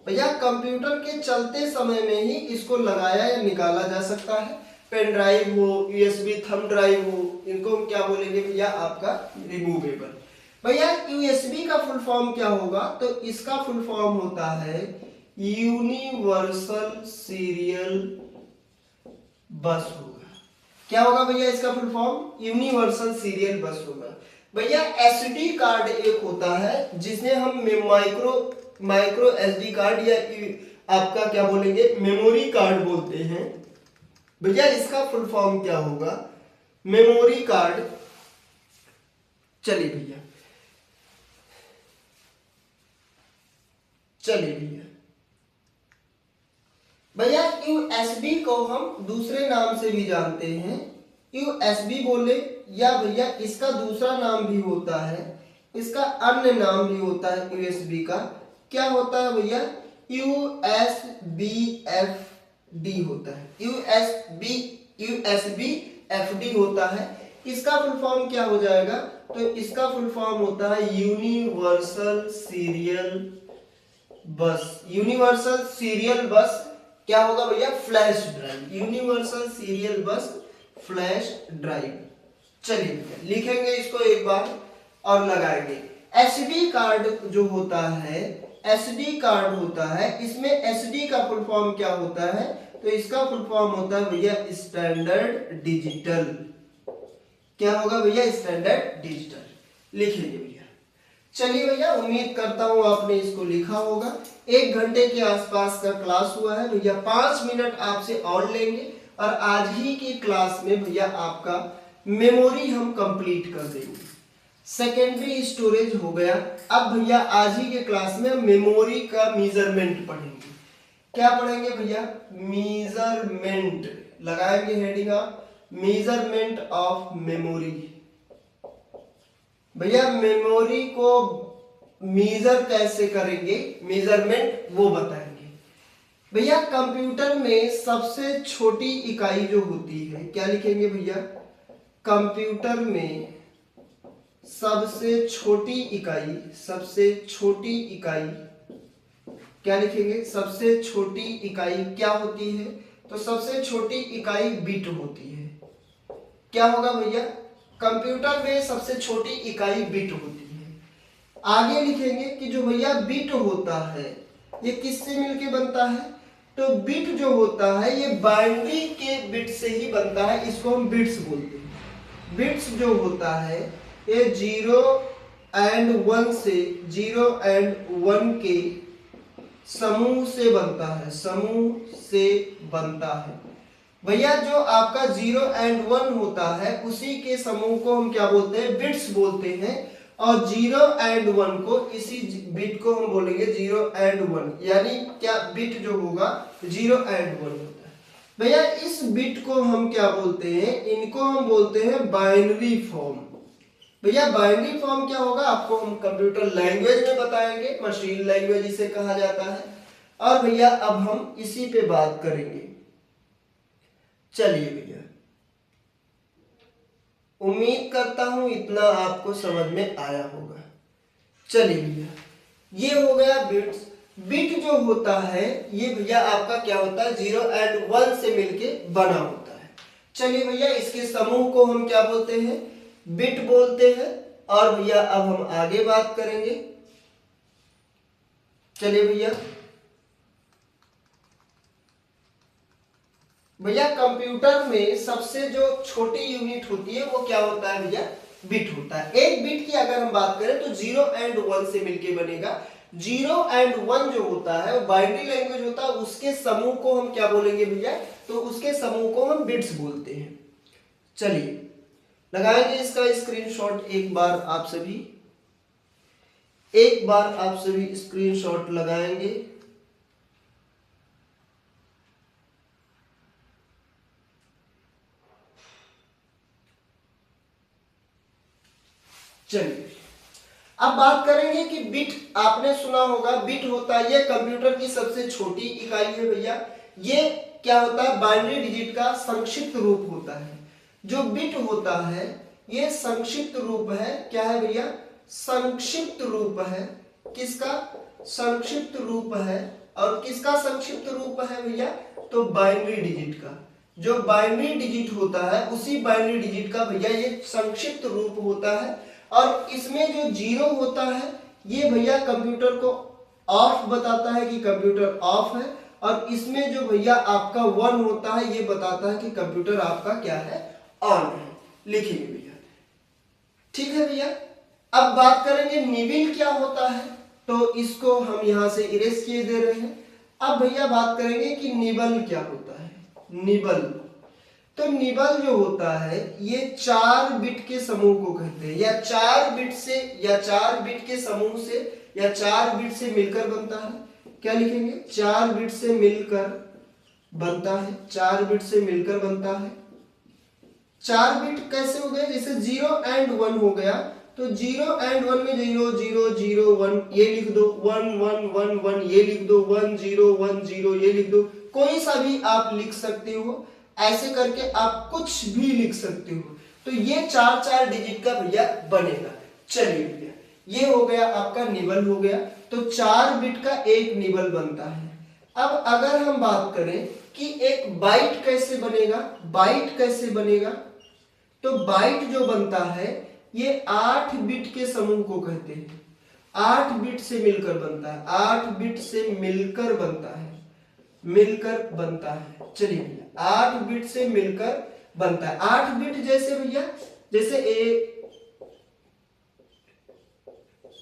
भैया कंप्यूटर के चलते समय में ही इसको लगाया या निकाला जा सकता है। पेन ड्राइव हो, यूएसबी थंब ड्राइव हो, इनको हम क्या बोलेंगे भैया, आपका रिमूवेबल। भैया यूएसबी का फुल फॉर्म क्या होगा, तो इसका फुल फॉर्म होता है यूनिवर्सल सीरियल बस होगा। क्या होगा भैया इसका फुल फॉर्म, यूनिवर्सल सीरियल बस होगा। भैया एसडी कार्ड एक होता है जिसने हम माइक्रो एसडी कार्ड या आपका क्या बोलेंगे, मेमोरी कार्ड बोलते हैं। भैया इसका फुल फॉर्म क्या होगा, मेमोरी कार्ड। चलिए भैया, भैया यूएसबी को हम दूसरे नाम से भी जानते हैं, यूएसबी बोले, या भैया इसका दूसरा नाम भी होता है, इसका अन्य नाम भी होता है यूएसबी का। क्या होता है भैया, यूएसबीएफडी होता है, यूएसबीएफडी होता है। इसका फुल फॉर्म क्या हो जाएगा, तो इसका फुल फॉर्म होता है यूनिवर्सल सीरियल बस। यूनिवर्सल सीरियल बस क्या होगा भैया, फ्लैश ड्राइव, यूनिवर्सल सीरियल बस फ्लैश ड्राइव। चलिए लिखेंगे इसको एक बार और लगाएंगे। एसडी कार्ड जो होता है, एसडी कार्ड होता है, इसमें एसडी का फुल फॉर्म क्या होता है, तो इसका फुल फॉर्म होता है भैया स्टैंडर्ड डिजिटल। क्या होगा भैया, स्टैंडर्ड डिजिटल। लिखेंगे भैया। चलिए भैया, उम्मीद करता हूं आपने इसको लिखा होगा। 1 घंटे के आसपास का क्लास हुआ है भैया, 5 मिनट आपसे और लेंगे और आज ही की क्लास में भैया आपका मेमोरी हम कंप्लीट कर देंगे। सेकेंडरी स्टोरेज हो गया। अब भैया आज ही के क्लास में मेमोरी का मेजरमेंट पढ़ेंगे। क्या पढ़ेंगे भैया, मेजरमेंट, लगाएंगे हेडिंग आप, मेजरमेंट ऑफ मेमोरी। भैया मेमोरी को मेजर कैसे करेंगे, मेजरमेंट वो बताएंगे। भैया कंप्यूटर में सबसे छोटी इकाई जो होती है, क्या लिखेंगे भैया, कंप्यूटर में सबसे छोटी इकाई, सबसे छोटी इकाई क्या लिखेंगे, सबसे छोटी इकाई क्या होती है, तो सबसे छोटी इकाई बिट होती है। क्या होगा भैया, कंप्यूटर में सबसे छोटी इकाई बिट होती है। आगे लिखेंगे कि जो भैया बिट होता है ये किससे मिलके बनता है, तो बिट जो होता है ये बाइनरी के बिट से ही बनता है, इसको हम बिट्स बोलते हैं। बिट्स जो होता है ये 0 and 1 से, 0 and 1 के समूह से बनता है, समूह से बनता है। भैया जो आपका 0 and 1 होता है उसी के समूह को हम क्या बोलते हैं, बिट्स बोलते हैं। और 0 एंड 1 को, इसी बिट को हम बोलेंगे 0 एंड 1, यानी क्या बिट जो होगा 0 एंड 1 होता है। भैया इस बिट को हम क्या बोलते हैं, इनको हम बोलते हैं बाइनरी फॉर्म। भैया बाइनरी फॉर्म क्या होगा आपको हम कंप्यूटर लैंग्वेज में बताएंगे, मशीन लैंग्वेज इसे कहा जाता है। और भैया अब हम इसी पे बात करेंगे। चलिए भैया, उम्मीद करता हूं इतना आपको समझ में आया होगा। चलिए भैया, ये हो गया बिट्स। बिट जो होता है ये भैया आपका क्या होता है, 0 एंड 1 से मिलके बना होता है। चलिए भैया, इसके समूह को हम क्या बोलते हैं, बिट बोलते हैं। और भैया अब हम आगे बात करेंगे। चलिए भैया कंप्यूटर में सबसे जो छोटी यूनिट होती है वो क्या होता है भैया, बिट होता है। एक बिट की अगर हम बात करें तो 0 एंड 1 से मिलके बनेगा। 0 एंड 1 जो होता है वो बाइनरी लैंग्वेज होता है, उसके समूह को हम क्या बोलेंगे भैया, तो उसके समूह को हम बिट्स बोलते हैं। चलिए लगाएंगे इसका स्क्रीनशॉट एक बार आप सभी स्क्रीनशॉट लगाएंगे। चलिए अब बात करेंगे कि बिट, आपने सुना होगा बिट होता है, ये कंप्यूटर की सबसे छोटी इकाई है भैया। ये क्या होता है, बाइनरी डिजिट का संक्षिप्त रूप होता है। जो बिट होता है ये संक्षिप्त रूप है, क्या है भैया, संक्षिप्त रूप है। किसका, संक्षिप्त रूप है। और किसका संक्षिप्त रूप है भैया, तो बाइनरी डिजिट का। जो बाइनरी डिजिट होता है उसी बाइनरी डिजिट का भैया ये संक्षिप्त रूप होता है। और इसमें जो 0 होता है ये भैया कंप्यूटर को ऑफ बताता है कि कंप्यूटर ऑफ है। और इसमें जो भैया आपका 1 होता है ये बताता है कि कंप्यूटर आपका क्या है, ऑन है। लिखेंगे भैया, ठीक है भैया। अब बात करेंगे निबल क्या होता है, तो इसको हम यहां से इरेज किए दे रहे हैं। अब भैया बात करेंगे कि निबल क्या होता है। निबल, तो निबल जो होता है ये 4 बिट के समूह को कहते हैं, या 4 बिट से, या 4 बिट के समूह से, या 4 बिट से मिलकर बनता है। क्या लिखेंगे, 4 बिट से मिलकर बनता है, 4 बिट से मिलकर बनता है। 4 बिट कैसे हो गए, जैसे 0 एंड 1 हो गया, तो 0 एंड 1 में 0 0 0 1 ये लिख दो, 1 1 1 1 ये लिख दो, 1 0 1 0 ये लिख दो। कोई सा भी आप लिख सकते हो, ऐसे करके आप कुछ भी लिख सकते हो। तो ये 4 डिजिट का भैया बनेगा। चलिए भैया, ये हो गया आपका निबल हो गया। तो 4 बिट का एक निबल बनता है। अब अगर हम बात करें कि एक बाइट कैसे बनेगा, बाइट कैसे बनेगा, तो बाइट जो बनता है ये 8 बिट के समूह को कहते हैं। 8 बिट से मिलकर बनता है, 8 बिट से मिलकर बनता है, मिलकर बनता है। चलिए भैया, 8 बिट से मिलकर बनता है। 8 बिट जैसे भैया, जैसे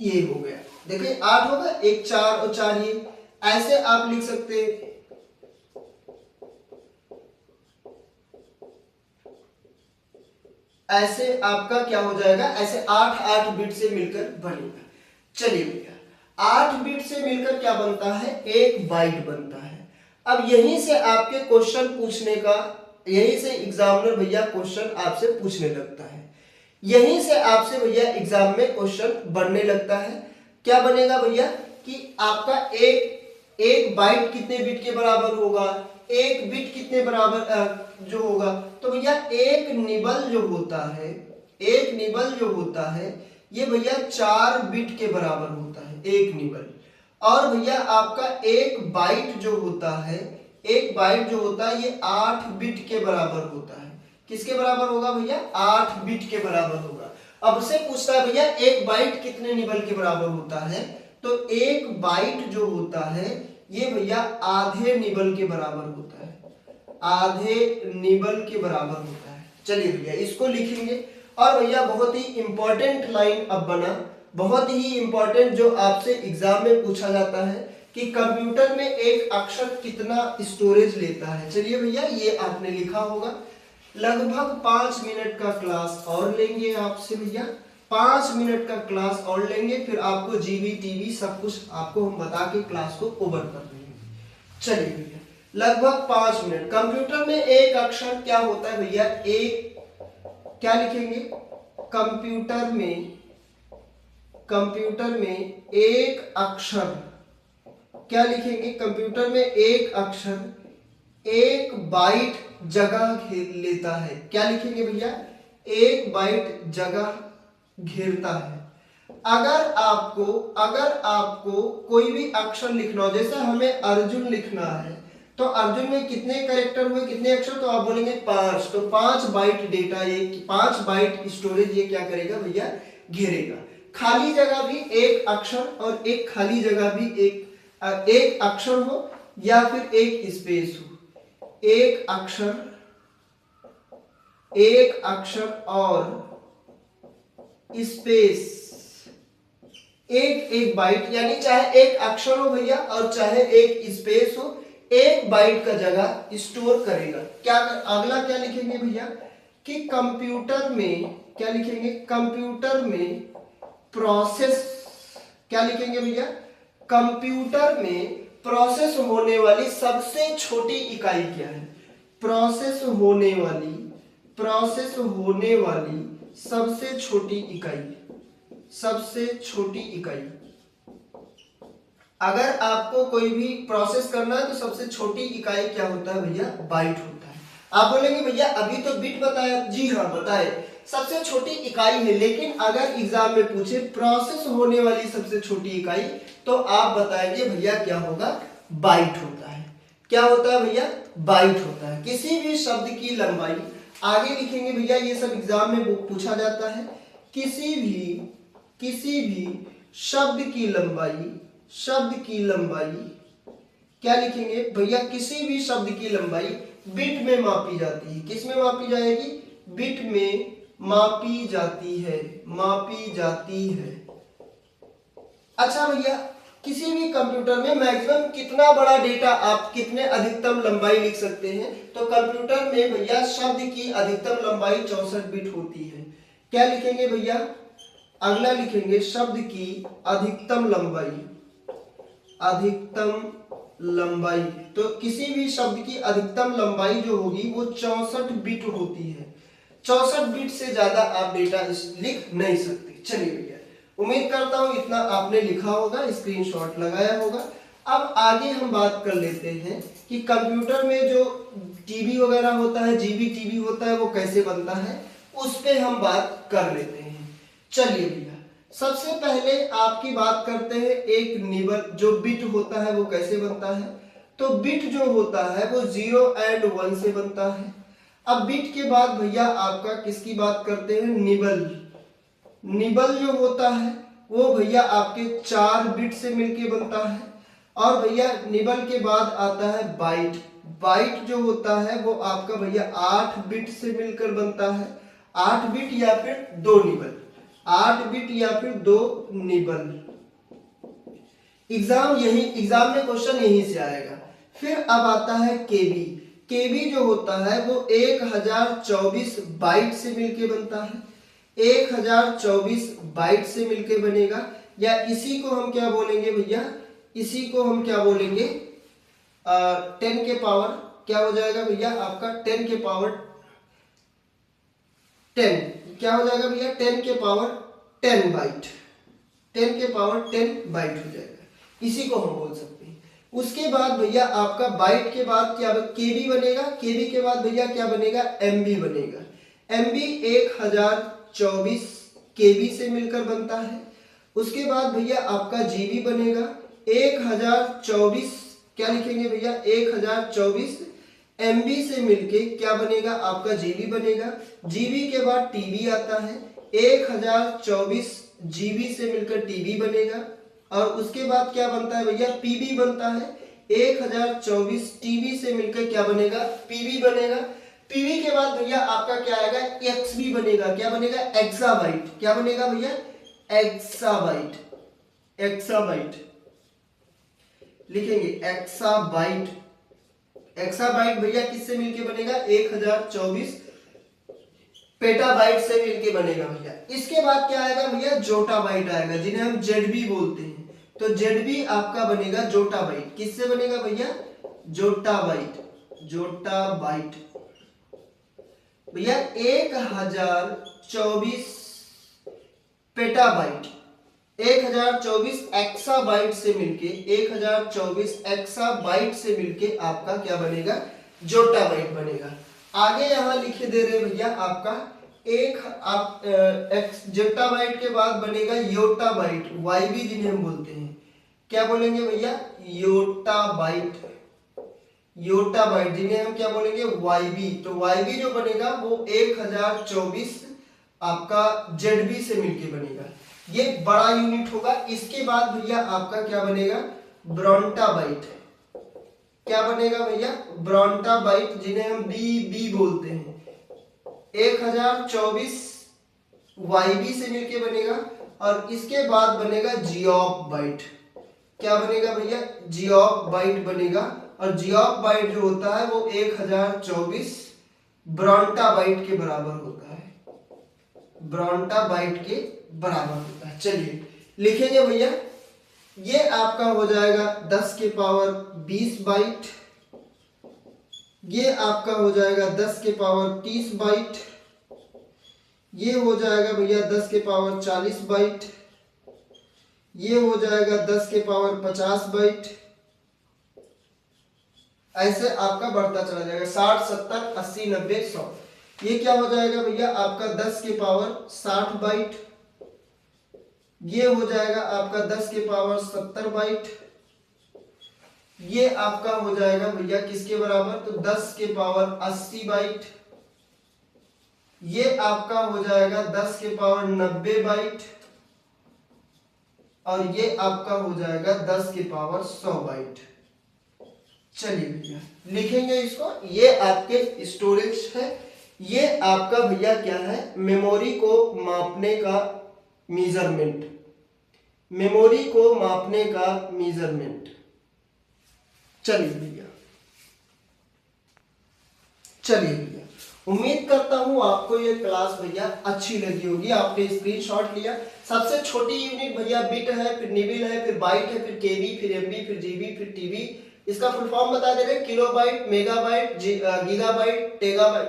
ये हो गया, देखिए 8 होगा, 1 4 और 4 ये, ऐसे आप लिख सकते हैं। ऐसे आपका क्या हो जाएगा, ऐसे 8 बिट से मिलकर बनेगा। चलिए भैया, 8 बिट से मिलकर क्या बनता है, एक बाइट बनता है। अब यहीं से आपके क्वेश्चन पूछने का, यहीं से एग्जामिनर भैया क्वेश्चन आपसे पूछने लगता है, यहीं से आपसे भैया एग्जाम में क्वेश्चन बनने लगता है। क्या बनेगा भैया कि आपका एक बाइट कितने बिट के बराबर होगा, एक बिट कितने बराबर जो होगा, तो भैया एक निबल जो होता है, एक निबल जो होता है ये भैया 4 बिट के बराबर होता है, एक निबल। और भैया आपका एक बाइट जो होता है, एक बाइट जो होता है ये 8 बिट के बराबर होता है। किसके बराबर होगा भैया, 8 बिट के बराबर होगा। अब से पूछता है भैया एक बाइट कितने निबल के बराबर होता है, तो एक बाइट जो होता है ये भैया आधे निबल के बराबर होता है, आधे निबल के बराबर होता है। चलिए भैया इसको लिखेंगे। और भैया बहुत ही इंपॉर्टेंट लाइन अब बना, बहुत ही इंपॉर्टेंट, जो आपसे एग्जाम में पूछा जाता है कि कंप्यूटर में एक अक्षर कितना स्टोरेज लेता है। चलिए भैया, ये आपने लिखा होगा। लगभग 5 मिनट का क्लास और लेंगे आपसे भैया, 5 मिनट का क्लास और लेंगे, फिर आपको जीबी टीबी सब कुछ आपको हम बता के क्लास को ओवर कर देंगे। चलिए भैया, लगभग 5 मिनट। कंप्यूटर में एक अक्षर क्या होता है भैया, एक क्या लिखेंगे, कंप्यूटर में एक अक्षर क्या लिखेंगे, कंप्यूटर में एक अक्षर 1 बाइट जगह घेर लेता है। क्या लिखेंगे भैया, 1 बाइट जगह घेरता है। अगर आपको कोई भी अक्षर लिखना हो, जैसे हमें अर्जुन लिखना है, तो अर्जुन में कितने कैरेक्टर हुए, कितने अक्षर, तो आप बोलेंगे 5, तो 5 बाइट डेटा, ये 5 बाइट स्टोरेज ये क्या करेगा भैया, घेरेगा। खाली जगह भी एक अक्षर और एक खाली जगह भी एक अक्षर हो या फिर एक स्पेस हो, एक अक्षर और स्पेस, एक बाइट, यानी चाहे एक अक्षर हो भैया और चाहे एक स्पेस हो, 1 बाइट का जगह स्टोर करेगा। क्या अगला क्या लिखेंगे भैया कि कंप्यूटर में क्या लिखेंगे, कंप्यूटर में प्रोसेस, क्या लिखेंगे भैया, कंप्यूटर में प्रोसेस होने वाली सबसे छोटी इकाई क्या है, प्रोसेस होने वाली सबसे छोटी इकाई। अगर आपको कोई भी प्रोसेस करना है तो सबसे छोटी इकाई क्या होता है भैया, बाइट होता है। आप बोलेंगे भैया अभी तो बिट बताया, जी हाँ बताए, सबसे छोटी इकाई है, लेकिन अगर एग्जाम में पूछे प्रोसेस होने वाली सबसे छोटी इकाई, तो आप बताएंगे भैया क्या होगा, बाइट होता है। क्या होता है भैया, बाइट होता है। किसी भी शब्द की लंबाई, आगे लिखेंगे भैया, ये सब एग्जाम में पूछा जाता है, किसी भी शब्द की लंबाई क्या लिखेंगे भैया, किसी भी शब्द की लंबाई बिट में मापी जाती है। किस में मापी जाएगी, बिट में मापी जाती है। अच्छा भैया, किसी भी कंप्यूटर में मैक्सिमम कितना बड़ा डेटा, आप कितने अधिकतम लंबाई लिख सकते हैं, तो कंप्यूटर में भैया शब्द की अधिकतम लंबाई 64 बिट होती है। क्या लिखेंगे भैया, अगला लिखेंगे शब्द की अधिकतम लंबाई, तो किसी भी शब्द की अधिकतम लंबाई जो होगी वो 64 बिट होती है। 64 बिट से ज्यादा आप डेटा लिख नहीं सकते। चलिए भैया, उम्मीद करता हूं इतना आपने लिखा होगा, स्क्रीनशॉट लगाया होगा। अब आगे हम बात कर लेते हैं कि कंप्यूटर में जो टीबी वगैरह होता है, जीबी टीबी होता है, वो कैसे बनता है, उस पे हम बात कर लेते हैं। चलिए भैया, सबसे पहले आपकी बात करते हैं एक निबल, जो बिट होता है वो कैसे बनता है। तो बिट जो होता है वो 0 और 1 से बनता है। अब बिट के बाद भैया आपका किसकी बात करते हैं, निबल जो होता है वो भैया आपके 4 बिट से मिलके बनता है। और भैया निबल के बाद आता है बाइट जो होता है वो आपका भैया 8 बिट से मिलकर बनता है। 8 बिट या फिर 2 निबल, 8 बिट या फिर 2 निबल। एग्जाम में क्वेश्चन यहीं से आएगा। फिर अब आता है केबी जो होता है वो 1024 बाइट से मिलके बनता है। 1024 बाइट से मिलके बनेगा, या इसी को हम क्या बोलेंगे भैया, इसी को हम क्या बोलेंगे, 10 के पावर क्या हो जाएगा भैया आपका, 10 के पावर 10 क्या हो जाएगा भैया, 10 के पावर 10 बाइट, 10 के पावर 10 बाइट हो जाएगा, इसी को हम बोल सकते हैं। उसके बाद भैया आपका बाइट के बाद क्या केबी बनेगा, केबी के बाद भैया क्या बनेगा, एमबी बनेगा। एमबी 1024 केबी से मिलकर बनता है। उसके बाद भैया आपका जीबी बनेगा 1024, क्या लिखेंगे भैया, 1024 एमबी से मिलके क्या बनेगा आपका जीबी बनेगा। जीबी के बाद टीबी आता है, 1024 जीबी से मिलकर टीबी बनेगा। और उसके बाद क्या बनता है भैया, पीबी बनता है। 1024 टीबी से मिलकर क्या बनेगा, पीबी बनेगा। पीबी के बाद भैया आपका क्या आएगा, एक्सबी बनेगा। क्या बनेगा, एक्साबाइट। क्या बनेगा भैया, एक्साबाइट, एक्साबाइट लिखेंगे, एक्साबाइट। एक्साबाइट भैया किससे मिलके बनेगा, 1024 पेटाबाइट से मिलके बनेगा भैया। इसके बाद क्या आएगा भैया, जोटाबाइट आएगा, जिन्हें हम जेडबी बोलते हैं। तो जेडबी आपका बनेगा जोटाबाइट। किससे बनेगा भैया, जोटाबाइट। जोटाबाइट भैया 1024 पेटाबाइट, 1024 एक्साबाइट से मिलके, 1024 एक्साबाइट से मिलके आपका क्या बनेगा, जोटाबाइट बनेगा। आगे यहां लिखे दे रहे भैया आपका जोटाबाइट के बाद बनेगा योटाबाइट, वाईबी जिन्हें हम बोलते हैं। क्या बोलेंगे भैया, योटाबाइट। योटाबाइट जिन्हें हम क्या बोलेंगे, वाईबी। तो वाईबी जो बनेगा वो 1024 आपका जेडबी से मिलके बनेगा, ये बड़ा यूनिट होगा। इसके बाद भैया आपका क्या बनेगा, ब्रोंटाबाइट। क्या बनेगा भैया, ब्रोंटाबाइट, जिन्हें हम बी बोलते हैं। 1024 वाईबी से मिलके बनेगा। और इसके बाद बनेगा जियोबाइट। क्या बनेगा भैया, जियोबाइट बनेगा। और जियोबाइट जो होता है वो 1024 ब्रोंटाबाइट के बराबर होता है, ब्रोंटाबाइट के बराबर होता है। चलिए लिखेंगे भैया, ये आपका हो जाएगा 10 के पावर 20 बाइट, ये आपका हो जाएगा 10 के पावर 30 बाइट, ये हो जाएगा भैया 10 के पावर 40 बाइट, ये हो जाएगा 10 के पावर 50 बाइट। ऐसे आपका बढ़ता चला जाएगा 60 70 80 90 100। ये क्या हो जाएगा भैया आपका 10 के पावर 60 बाइट, ये हो जाएगा आपका 10 के पावर 70 बाइट, ये आपका हो जाएगा भैया किसके बराबर, तो 10 के पावर 80 बाइट, ये आपका हो जाएगा 10 के पावर 90 बाइट, और ये आपका हो जाएगा 10 के पावर 100 बाइट। चलिए भैया लिखेंगे इसको, ये आपके स्टोरेज है, ये आपका भैया क्या है, मेमोरी को मापने का मेजरमेंट, मेमोरी को मापने का मेजरमेंट। चलिए भैया, चलिए भैया, उम्मीद करता हूं आपको ये क्लास भैया अच्छी लगी होगी। आपने स्क्रीनशॉट लिया। सबसे छोटी यूनिट भैया बिट है, फिर निबिल है, फिर बाइट है, फिर केबी, फिर एमबी, फिर जीबी, फिर टीबी। इसका फुल फॉर्म बता दे रहे हैं, kilobyte, megabyte, gigabyte,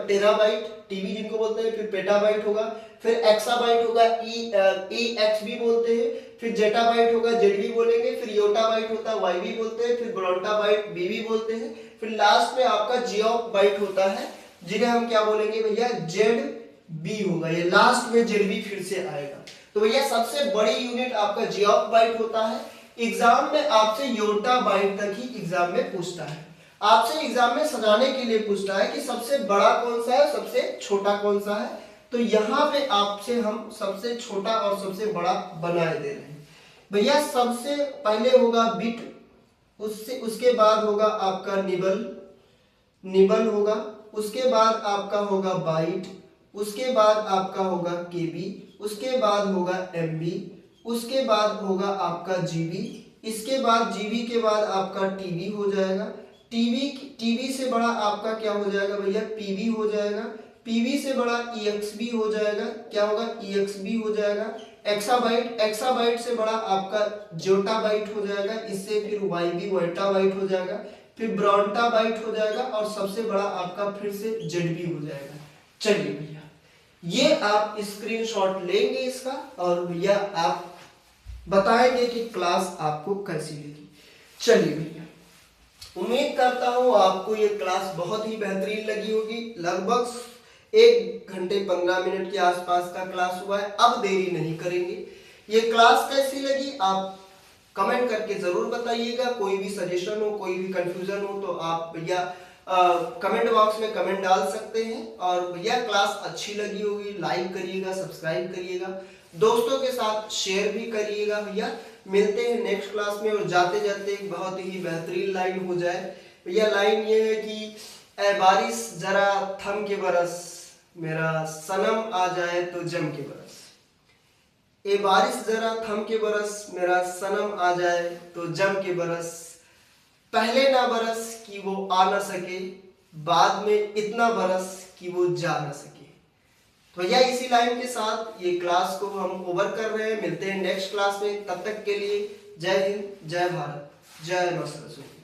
terabyte, TB जिनको बोलते हैं, फिर पेटाबाइट होगा, फिर एक्साबाइट होगा, ईएक्सबी बोलते हैं, फिर जेटाबाइट होगा, जेडबी बोलेंगे, फिर योटाबाइट होता है, वाईबी बोलते हैं, फिर ब्रोंटाबाइट, बीबी बोलते हैं, फिर लास्ट में आपका जियोबाइट होता है, जिन्हें हम क्या बोलेंगे भैया, जेड बी होगा। ये लास्ट में जेड बी फिर से आएगा। तो भैया सबसे बड़ी यूनिट आपका जियोबाइट होता है। एग्जाम में आपसे योटाबाइट तक ही एग्जाम में पूछता है, आपसे एग्जाम में सजाने के लिए पूछता है कि सबसे बड़ा कौन सा है, सबसे छोटा कौन सा है। तो यहाँ पे आपसे हम सबसे छोटा और सबसे बड़ा बनाए दे रहे हैं भैया। सबसे पहले होगा बिट, उससे उसके बाद होगा आपका निबल होगा, उसके बाद आपका होगा बाइट, उसके बाद आपका होगा केबी, उसके बाद होगा एमबी, उसके बाद होगा आपका जीबी, इसके बाद जीबी के बाद आपका टीबी हो जाएगा, टीबी से बड़ा आपका क्या हो जाएगा भैया, पीबी हो जाएगा, पीबी से बड़ा ईएक्सबी हो जाएगा, क्या होगा, ईएक्सबी हो जाएगा, एक्साबाइट से बड़ा आपका जोटाबाइट हो जाएगा, इससे फिर वाईबी वेटाबाइट हो जाएगा, फिर ब्रोंटाबाइट हो जाएगा, और सबसे बड़ा आपका फिर से जेडबी हो जाएगा। चलिए भैया, ये आप स्क्रीनशॉट लेंगे इसका, और भैया आप बताएंगे कि क्लास आपको कैसी लगी। चलिए भैया, उम्मीद करता हूं आपको ये क्लास बहुत ही बेहतरीन लगी होगी। लगभग 1 घंटे 15 मिनट के आसपास का क्लास हुआ है। अब देरी नहीं करेंगे, ये क्लास कैसी लगी आप कमेंट करके जरूर बताइएगा। कोई भी सजेशन हो, कोई भी कंफ्यूजन हो, तो आप भैया कमेंट बॉक्स में कमेंट डाल सकते हैं। और भैया क्लास अच्छी लगी होगी, लाइक करिएगा, सब्सक्राइब करिएगा, दोस्तों के साथ शेयर भी करिएगा। भैया मिलते हैं नेक्स्ट क्लास में। और जाते जाते एक बहुत ही बेहतरीन लाइन हो जाए भैया। लाइन ये है कि ऐ बारिश जरा थम के बरस, मेरा सनम आ जाए तो जम के बरस। ए बारिश जरा थम के बरस, मेरा सनम आ जाए तो जम के बरस। पहले ना बरस कि वो आ ना सके, बाद में इतना बरस कि वो जा ना सके। तो भैया इसी लाइन के साथ ये क्लास को हम ओवर कर रहे हैं। मिलते हैं नेक्स्ट क्लास में, तब तक के लिए जय हिंद, जय भारत, जय मां सरस्वती।